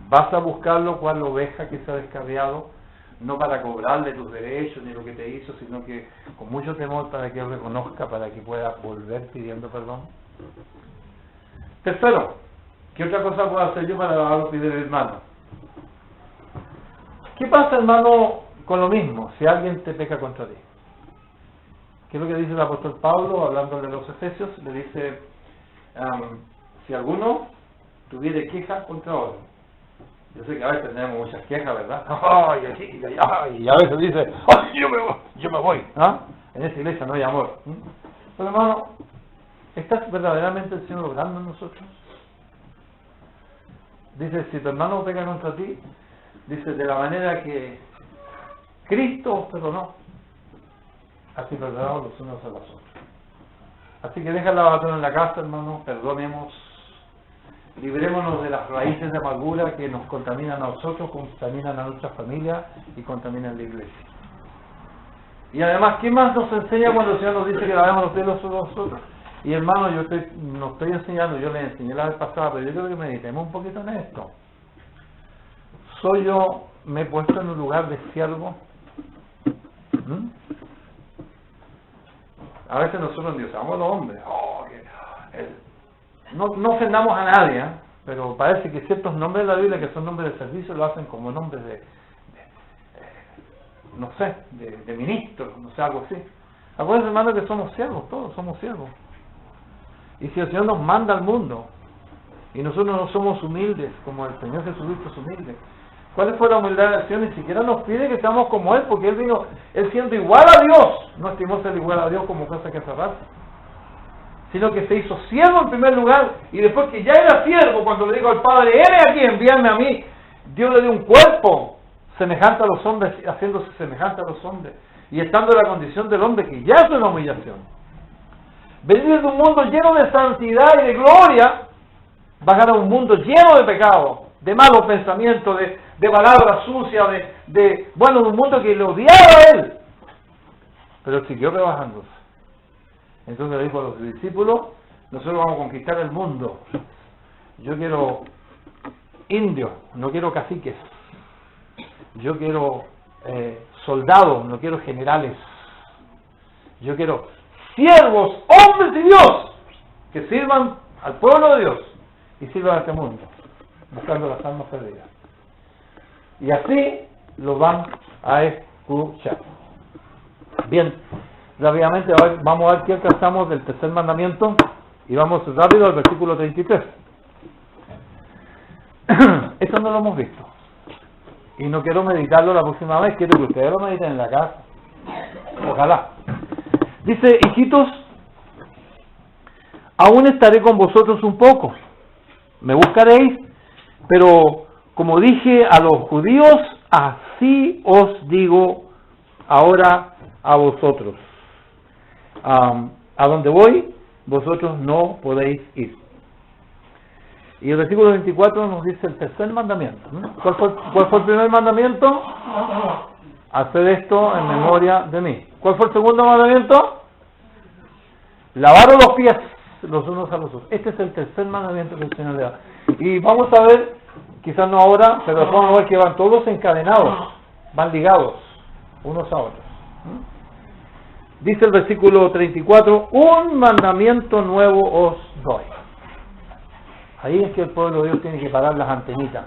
Vas a buscarlo cual oveja que se ha descarriado, no para cobrarle tus derechos ni lo que te hizo, sino que con mucho temor para que él reconozca, para que pueda volver pidiendo perdón. Tercero, ¿qué otra cosa puedo hacer yo para lavar los pies del hermano? ¿Qué pasa, hermano, con lo mismo, si alguien te peca contra ti? ¿Qué es lo que dice el apóstol Pablo, hablándole de los Efesios? Le dice, si alguno tuviere queja contra otro. Yo sé que a veces tenemos muchas quejas, ¿verdad? Y a veces dice, ¡ay, yo me voy! ¿Ah? En esta iglesia no hay amor. Pero hermano, ¿está verdaderamente el Señor obrando en nosotros? Dice, si tu hermano peca contra ti, dice, de la manera que Cristo os perdonó, así perdonamos los unos a los otros. Así que deja la batalla en la casa, hermano, perdonemos, librémonos de las raíces de amargura que nos contaminan a nosotros, contaminan a nuestra familia y contaminan la iglesia. Y además, ¿qué más nos enseña cuando el Señor nos dice que lavemos los pies los unos a los otros? Y hermano, no estoy enseñando, yo le enseñé la vez pasada, pero yo creo que meditemos un poquito en esto. ¿Me he puesto en un lugar de siervo? A veces nosotros endiosamos a los hombres. No ofendamos a nadie, pero parece que ciertos nombres de la Biblia que son nombres de servicio lo hacen como nombres de ministros, no sé, algo así. Acuérdense, hermano, que somos siervos, todos somos siervos. Y si el Señor nos manda al mundo y nosotros no somos humildes como el Señor Jesucristo es humilde, ¿cuál fue la humildad del Señor? Ni siquiera nos pide que seamos como Él, porque Él vino, Él siendo igual a Dios, no estimó ser igual a Dios como cosa que aferrarse, sino que se hizo siervo en primer lugar, y después que ya era siervo, cuando le dijo al Padre, «Heme aquí, envíame a mí», Dios le dio un cuerpo semejante a los hombres, haciéndose semejante a los hombres, y estando en la condición del hombre, que ya es una humillación. Venir de un mundo lleno de santidad y de gloria, bajar a un mundo lleno de pecado, de malos pensamientos, de palabras sucias, de un mundo que le odiaba a Él, pero siguió rebajándose. Entonces le dijo a los discípulos, nosotros vamos a conquistar el mundo. Yo quiero indios, no quiero caciques. Yo quiero soldados, no quiero generales. Yo quiero siervos, hombres de Dios, que sirvan al pueblo de Dios y sirvan a este mundo, buscando las almas perdidas. Y así lo van a escuchar. Bien, rápidamente vamos a ver qué alcanzamos del tercer mandamiento y vamos rápido al versículo 33. Esto no lo hemos visto y no quiero meditarlo la próxima vez, quiero que ustedes lo mediten en la casa, ojalá. Dice, hijitos, aún estaré con vosotros un poco, me buscaréis, pero como dije a los judíos, así os digo ahora a vosotros. A donde voy, vosotros no podéis ir. Y el versículo 24 nos dice el tercer mandamiento. ¿Cuál fue el primer mandamiento? Hacer esto en memoria de mí. ¿Cuál fue el segundo mandamiento? Lavaros los pies los unos a los otros. Este es el tercer mandamiento que el Señor le da. Y vamos a ver, quizás no ahora, pero vamos a ver que van todos encadenados, van ligados unos a otros. Dice el versículo 34, un mandamiento nuevo os doy. Ahí es que el pueblo de Dios tiene que parar las antenitas.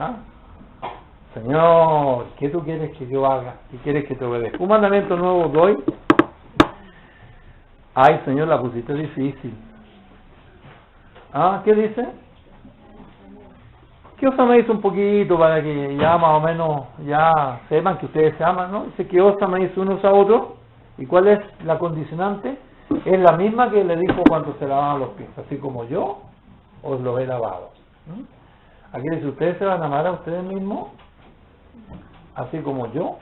Señor, ¿qué tú quieres que yo haga? ¿Qué quieres que te obedezca? Un mandamiento nuevo doy. Ay, Señor, la pusiste difícil. ¿Qué dice? Que os améis un poquito para que ya más o menos ya sepan que ustedes se aman, ¿no? Dice que os améis unos a otros. ¿Y cuál es la condicionante? Es la misma que le dijo cuando se lavaban los pies. Así como yo os los he lavado. Aquí dice, ustedes se van a amar a ustedes mismos, así como yo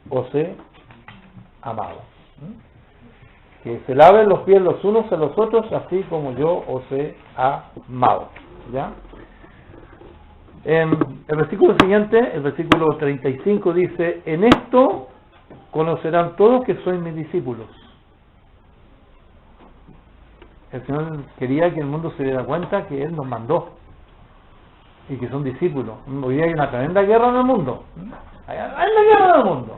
os he amado. Que se laven los pies los unos a los otros, así como yo os he amado. ¿Ya? En el versículo siguiente, el versículo 35 dice, en esto conocerán todos que sois mis discípulos. El Señor quería que el mundo se diera cuenta que Él nos mandó y que son discípulos. Hoy día hay una tremenda guerra en el mundo. Hay una guerra en el mundo.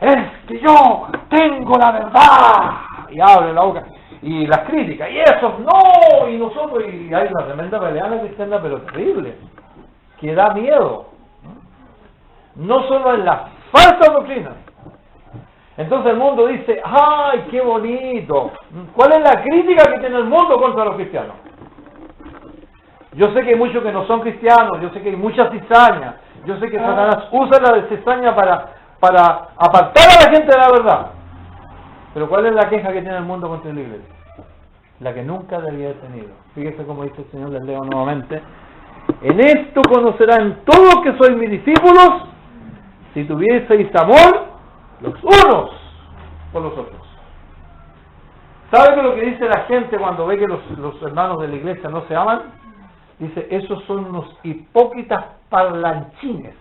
Es que yo tengo la verdad. Y abre la boca. Y las críticas. Y esos no. Y nosotros. Y hay una tremenda pelea cristiana, pero terrible. Que da miedo. no solo en las falsas doctrinas. Entonces el mundo dice, ¡ay, qué bonito! ¿Cuál es la crítica que tiene el mundo contra los cristianos? Yo sé que hay muchos que no son cristianos, yo sé que hay muchas cizañas, yo sé que Satanás usa la cizaña para apartar a la gente de la verdad. Pero ¿cuál es la queja que tiene el mundo contra la iglesia? La que nunca debía haber tenido. Fíjese cómo dice el Señor, les leo nuevamente. En esto conocerán todos que sois mis discípulos, si tuvieseis amor los unos por los otros. ¿Sabe que lo que dice la gente cuando ve que los hermanos de la iglesia no se aman? Dice, esos son unos hipócritas parlanchines.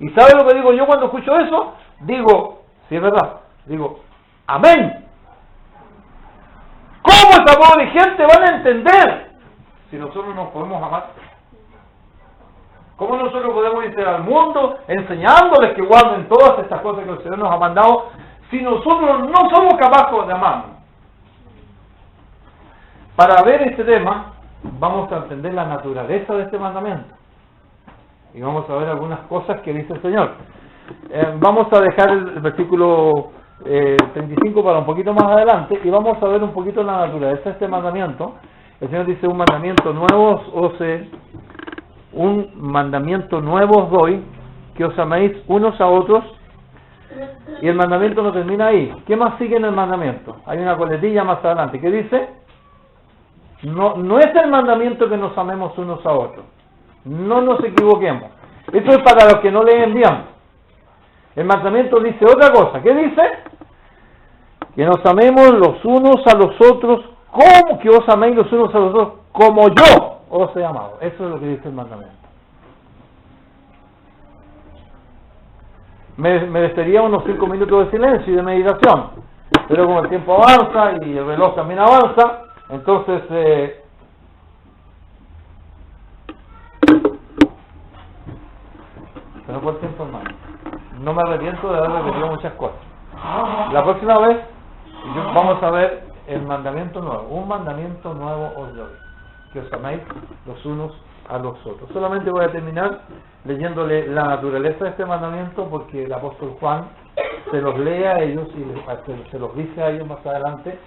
¿Y sabe lo que digo yo cuando escucho eso? Digo, si es verdad, digo, amén. ¿Cómo esa pobre gente van a entender si nosotros nos podemos amar? ¿Cómo nosotros podemos ir al mundo enseñándoles que guarden todas estas cosas que el Señor nos ha mandado si nosotros no somos capaces de amarnos? Para ver este tema, vamos a entender la naturaleza de este mandamiento. Y vamos a ver algunas cosas que dice el Señor. Vamos a dejar el versículo 35 para un poquito más adelante y vamos a ver un poquito la naturaleza de este mandamiento. El Señor dice, un mandamiento nuevo os doy, que os améis unos a otros. Y el mandamiento no termina ahí. ¿Qué más sigue en el mandamiento? Hay una coletilla más adelante. ¿Qué dice? No es el mandamiento que nos amemos unos a otros. No nos equivoquemos. Esto es para los que no leen bien. El mandamiento dice otra cosa. ¿Qué dice? Que nos amemos los unos a los otros. ¿Cómo que os améis los unos a los otros? Como yo os he amado. Eso es lo que dice el mandamiento. Me merecería unos 5 minutos de silencio y de meditación. Pero como el tiempo avanza y el reloj también avanza, entonces se nos fue el tiempo, hermano. No me arrepiento de haber repetido muchas cosas. La próxima vez vamos a ver el mandamiento nuevo. Un mandamiento nuevo os doy, que os améis los unos a los otros. Solamente voy a terminar leyéndole la naturaleza de este mandamiento, porque el apóstol Juan se los lee a ellos y se los dice a ellos más adelante,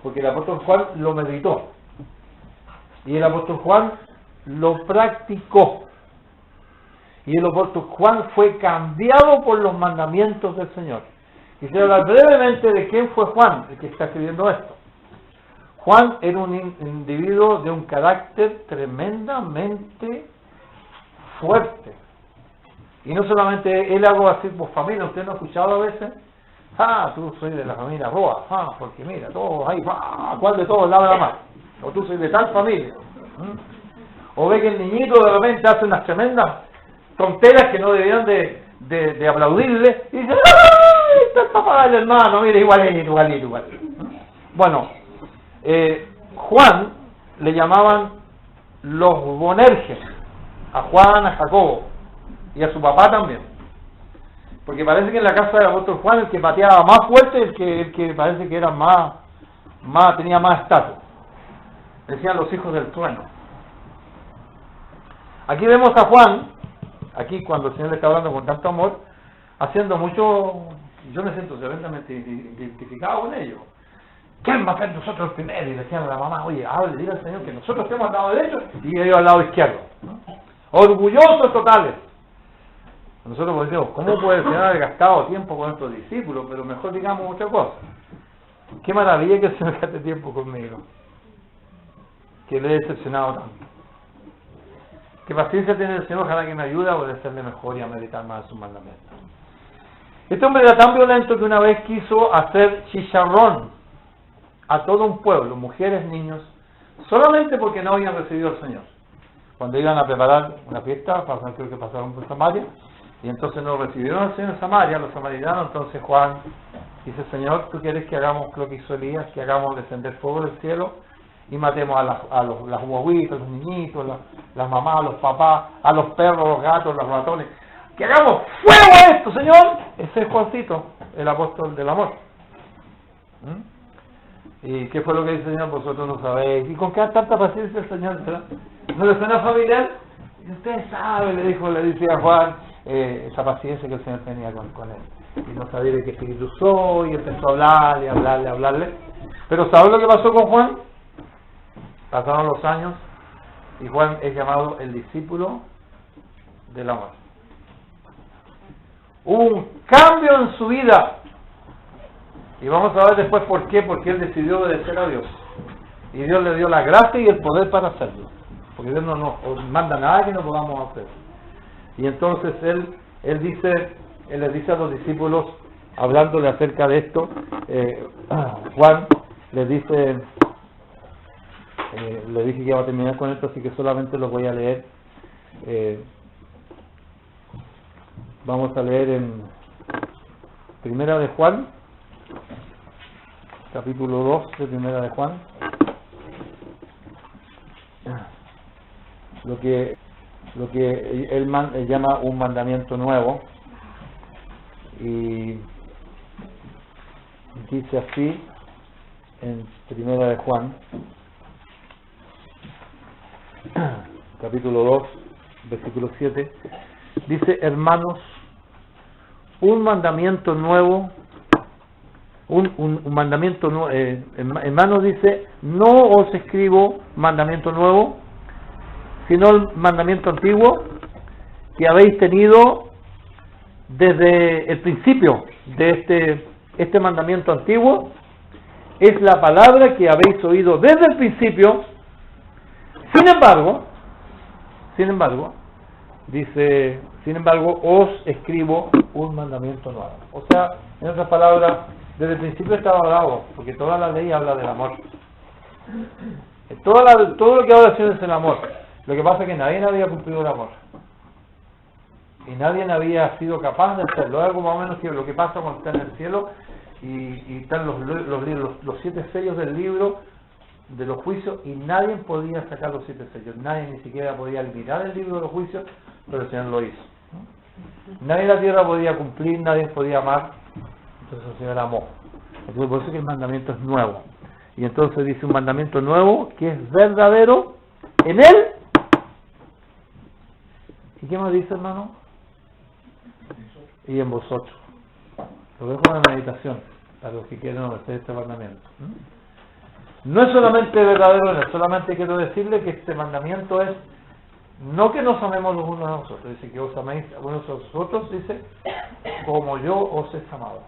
porque el apóstol Juan lo meditó y el apóstol Juan lo practicó, y el apóstol Juan fue cambiado por los mandamientos del Señor. Quisiera hablar brevemente de quién fue Juan, el que está escribiendo esto. Juan era un individuo de un carácter tremendamente fuerte. Y no solamente él hago así por familia. ¿Usted no ha escuchado a veces? Tú soy de la familia Roa. Porque mira, todos ahí, ¿cuál de todos labra más? O tú soy de tal familia. O ve que el niñito de repente hace unas tremendas tonteras que no deberían de aplaudirle. Y dice, ¡ay! Está el papá del hermano, mira, igualito. Bueno, Juan le llamaban los Bonerges, a Juan, a Jacobo y a su papá también, porque parece que en la casa del apóstol Juan el que pateaba más fuerte, el que parece que era tenía más estatus, decían los hijos del trueno. Aquí vemos a Juan, aquí cuando el Señor le está hablando con tanto amor, haciendo mucho. Yo me siento tremendamente identificado con ellos. ¿Quién va a ser nosotros el primero? Y le decían a la mamá, oye, dile al Señor que nosotros estemos al lado derecho y ellos al lado izquierdo. Orgullosos totales. Nosotros decimos, ¿cómo puede el Señor haber gastado tiempo con estos discípulos? Pero mejor digamos otra cosa. Qué maravilla que el Señor gaste tiempo conmigo, que le he decepcionado tanto. Qué paciencia tiene el Señor, ojalá que me ayude a obedecerle mejor y a meditar más sus mandamientos. Este hombre era tan violento que una vez quiso hacer chicharrón a todo un pueblo, mujeres, niños, solamente porque no habían recibido al Señor. Cuando iban a preparar una fiesta, creo que pasaron por Samaria, y entonces no recibieron al Señor en Samaria, los samaritanos. Entonces Juan dice, Señor, ¿tú quieres que hagamos lo que hizo Elías, que hagamos descender fuego del cielo y matemos a las guaguitas, los niñitos, las mamás, los papás, a los perros, los gatos, los ratones? ¡Que hagamos fuego a esto, Señor! Ese es Juancito, el apóstol del amor. ¿Y qué fue lo que dice el Señor? Vosotros no sabéis. ¿Y con qué tanta paciencia el Señor? ¿No le suena familiar? Y usted sabe, le dice a Juan, esa paciencia que el Señor tenía con él. Y no sabía de qué espíritu soy, y empezó a hablarle. Pero ¿sabes lo que pasó con Juan? Pasaron los años y Juan es llamado el discípulo del amor. Hubo un cambio en su vida. Y vamos a ver después por qué. Porque él decidió obedecer a Dios. Y Dios le dio la gracia y el poder para hacerlo. Porque Dios no nos manda nada que no podamos hacer. Y entonces él les dice a los discípulos, hablándole acerca de esto, Juan les dice, le dije que iba a terminar con esto, así que solamente lo voy a leer. Vamos a leer en Primera de Juan, capítulo 2 de Primera de Juan. Lo que él llama un mandamiento nuevo, y dice así en Primera de Juan, capítulo 2, versículo 7, dice: hermanos, un mandamiento nuevo, un mandamiento nuevo, hermanos, dice, no os escribo mandamiento nuevo, sino el mandamiento antiguo que habéis tenido desde el principio. De este mandamiento antiguo es la palabra que habéis oído desde el principio. Sin embargo, dice, sin embargo, os escribo un mandamiento nuevo. O sea, en otras palabras, desde el principio estaba hablado, porque toda la ley habla del amor. Todo lo que habla es el amor. Lo que pasa es que nadie había cumplido el amor. Y nadie había sido capaz de hacerlo. Es algo más o menos que lo que pasa cuando está en el cielo y están los 7 sellos del libro de los juicios, y nadie podía sacar los 7 sellos. Nadie ni siquiera podía eliminar el libro de los juicios, pero el Señor lo hizo. Nadie en la tierra podía cumplir, nadie podía amar. Entonces el Señor amó. Entonces, por eso que el mandamiento es nuevo. Y entonces dice un mandamiento nuevo que es verdadero en él. ¿Y qué más dice, hermano? Y en vosotros. Lo dejo en la meditación para los que quieran obedecer este mandamiento. No es solamente verdadero en él, solamente quiero decirle que este mandamiento es no que nos amemos los unos a los otros, dice que os améis unos a los otros, dice como yo os he amado.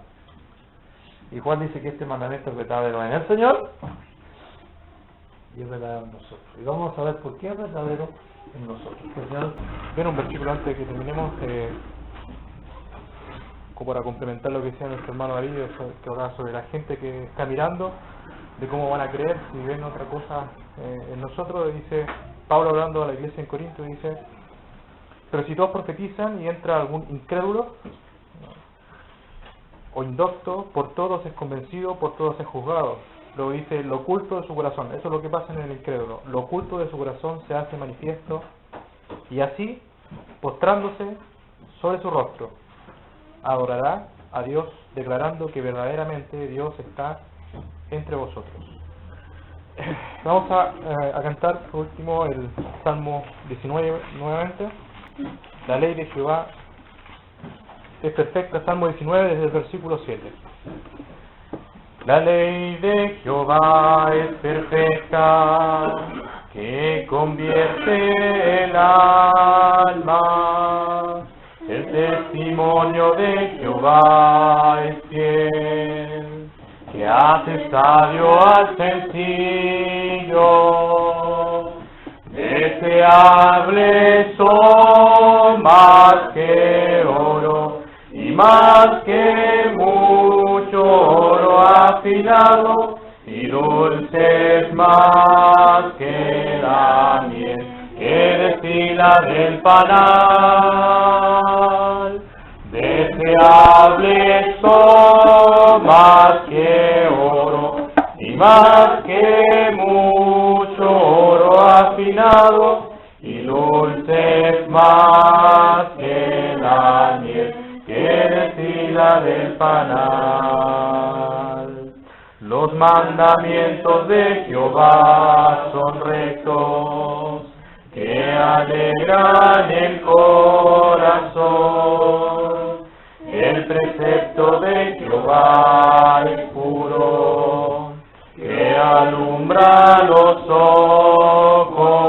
Y Juan dice que este mandamiento es verdadero en el Señor y es verdadero en nosotros. Y vamos a ver por qué es verdadero en nosotros. El Señor, ven un versículo antes de que terminemos, como para complementar lo que decía nuestro hermano Darío, que hablaba sobre la gente que está mirando, de cómo van a creer si ven otra cosa en nosotros. Dice Pablo, hablando a la iglesia en Corinto, dice: pero si todos profetizan y entra algún incrédulo o indocto, por todos es convencido, por todos es juzgado. Luego dice: lo oculto de su corazón. Eso es lo que pasa en el incrédulo. Lo oculto de su corazón se hace manifiesto, y así, postrándose sobre su rostro, adorará a Dios, declarando que verdaderamente Dios está entre vosotros. Vamos a cantar por último el Salmo 19 nuevamente. La ley de Jehová es perfecta, Salmo 19 desde el versículo 7. La ley de Jehová es perfecta, que convierte el alma. El testimonio de Jehová es fiel, que hace sabio al sencillo. Deseables son más que oro, y más que mucho oro afinado, y dulces más que la miel que destila del panal. Deseables son más que oro, y más que mucho oro afinado, y dulces más que la miel que destila del panal. Los mandamientos de Jehová son rectos, que alegran el corazón. temor de Jehová es puro, que alumbra los ojos.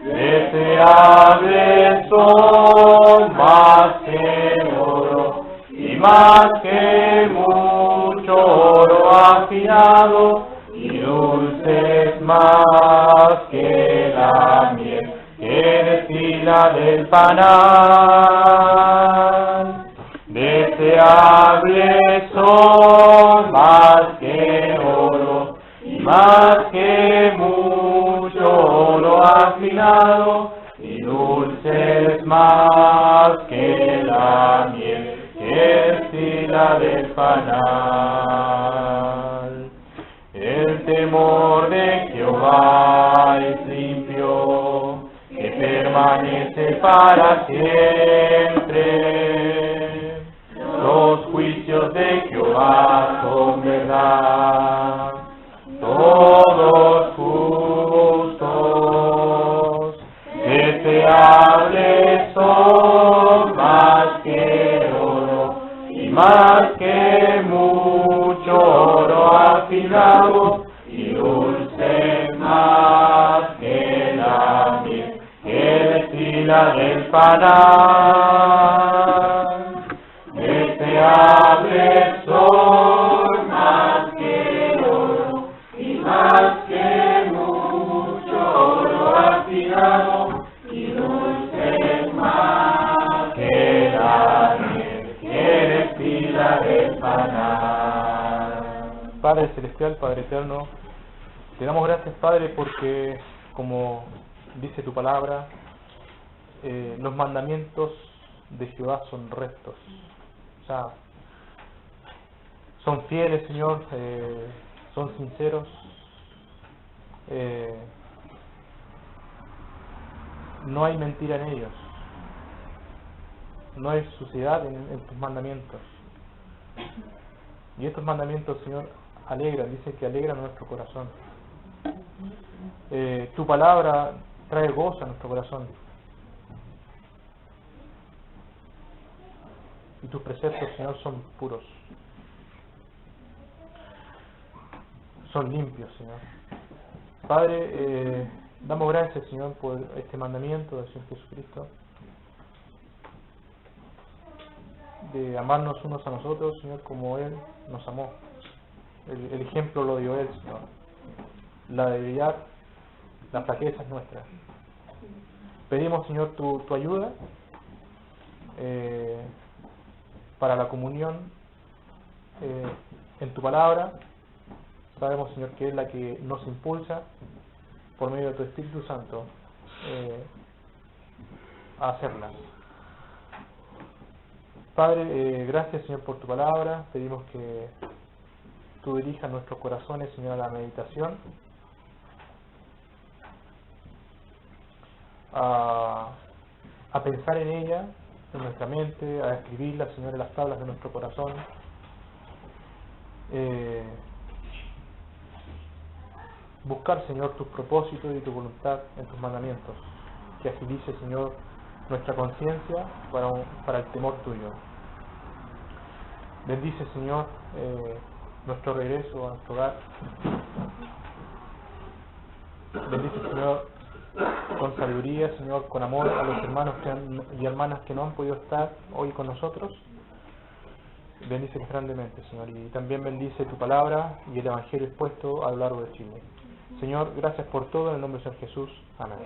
Deseables son más que oro, y más que mucho oro afinado, y dulces más que la miel que destila del panal. Deseables son más que oro, y más que mucho oro afinado, y dulces más que la miel que destila del panal. El temor de Jehová es limpio, que permanece para siempre. Los juicios de Jehová son verdad, todos justos. Deseables son más que oro, y más que mucho oro afinado, y dulce más que la miel que destila del panal. Deseables son más que oro, y más que mucho oro afinado, y dulce más que la miel que destila del panal. Padre Celestial, Padre Eterno, te damos gracias, Padre, porque, como dice tu palabra, los mandamientos de Jehová son rectos. O sea, son fieles, Señor, son sinceros, no hay mentira en ellos, no hay suciedad en tus mandamientos. Y estos mandamientos, Señor, alegran, dice que alegran nuestro corazón. Tu palabra trae gozo a nuestro corazón. Y tus preceptos, Señor, son puros. Son limpios, Señor. Padre, damos gracias, Señor, por este mandamiento del Señor Jesucristo, de amarnos unos a nosotros, Señor, como Él nos amó. El ejemplo lo dio Él, Señor. La debilidad, la flaqueza es nuestra. Pedimos, Señor, tu ayuda para la comunión en tu palabra. Sabemos, Señor, que es la que nos impulsa por medio de tu Espíritu Santo a hacerla. Padre, gracias, Señor, por tu palabra. Pedimos que tú dirijas nuestros corazones, Señor, a la meditación, a pensar en ella, en nuestra mente, a escribirla, Señor, en las tablas de nuestro corazón. Buscar, Señor, tus propósitos y tu voluntad en tus mandamientos, que agilice, Señor, nuestra conciencia para el temor tuyo. Bendice, Señor, nuestro regreso a nuestro hogar. Bendice, Señor, con sabiduría, Señor, con amor a los hermanos y hermanas que no han podido estar hoy con nosotros. Bendice grandemente, Señor, y también bendice tu palabra y el Evangelio expuesto a lo largo de Chile. Señor, gracias por todo, en el nombre de Señor Jesús. Amén.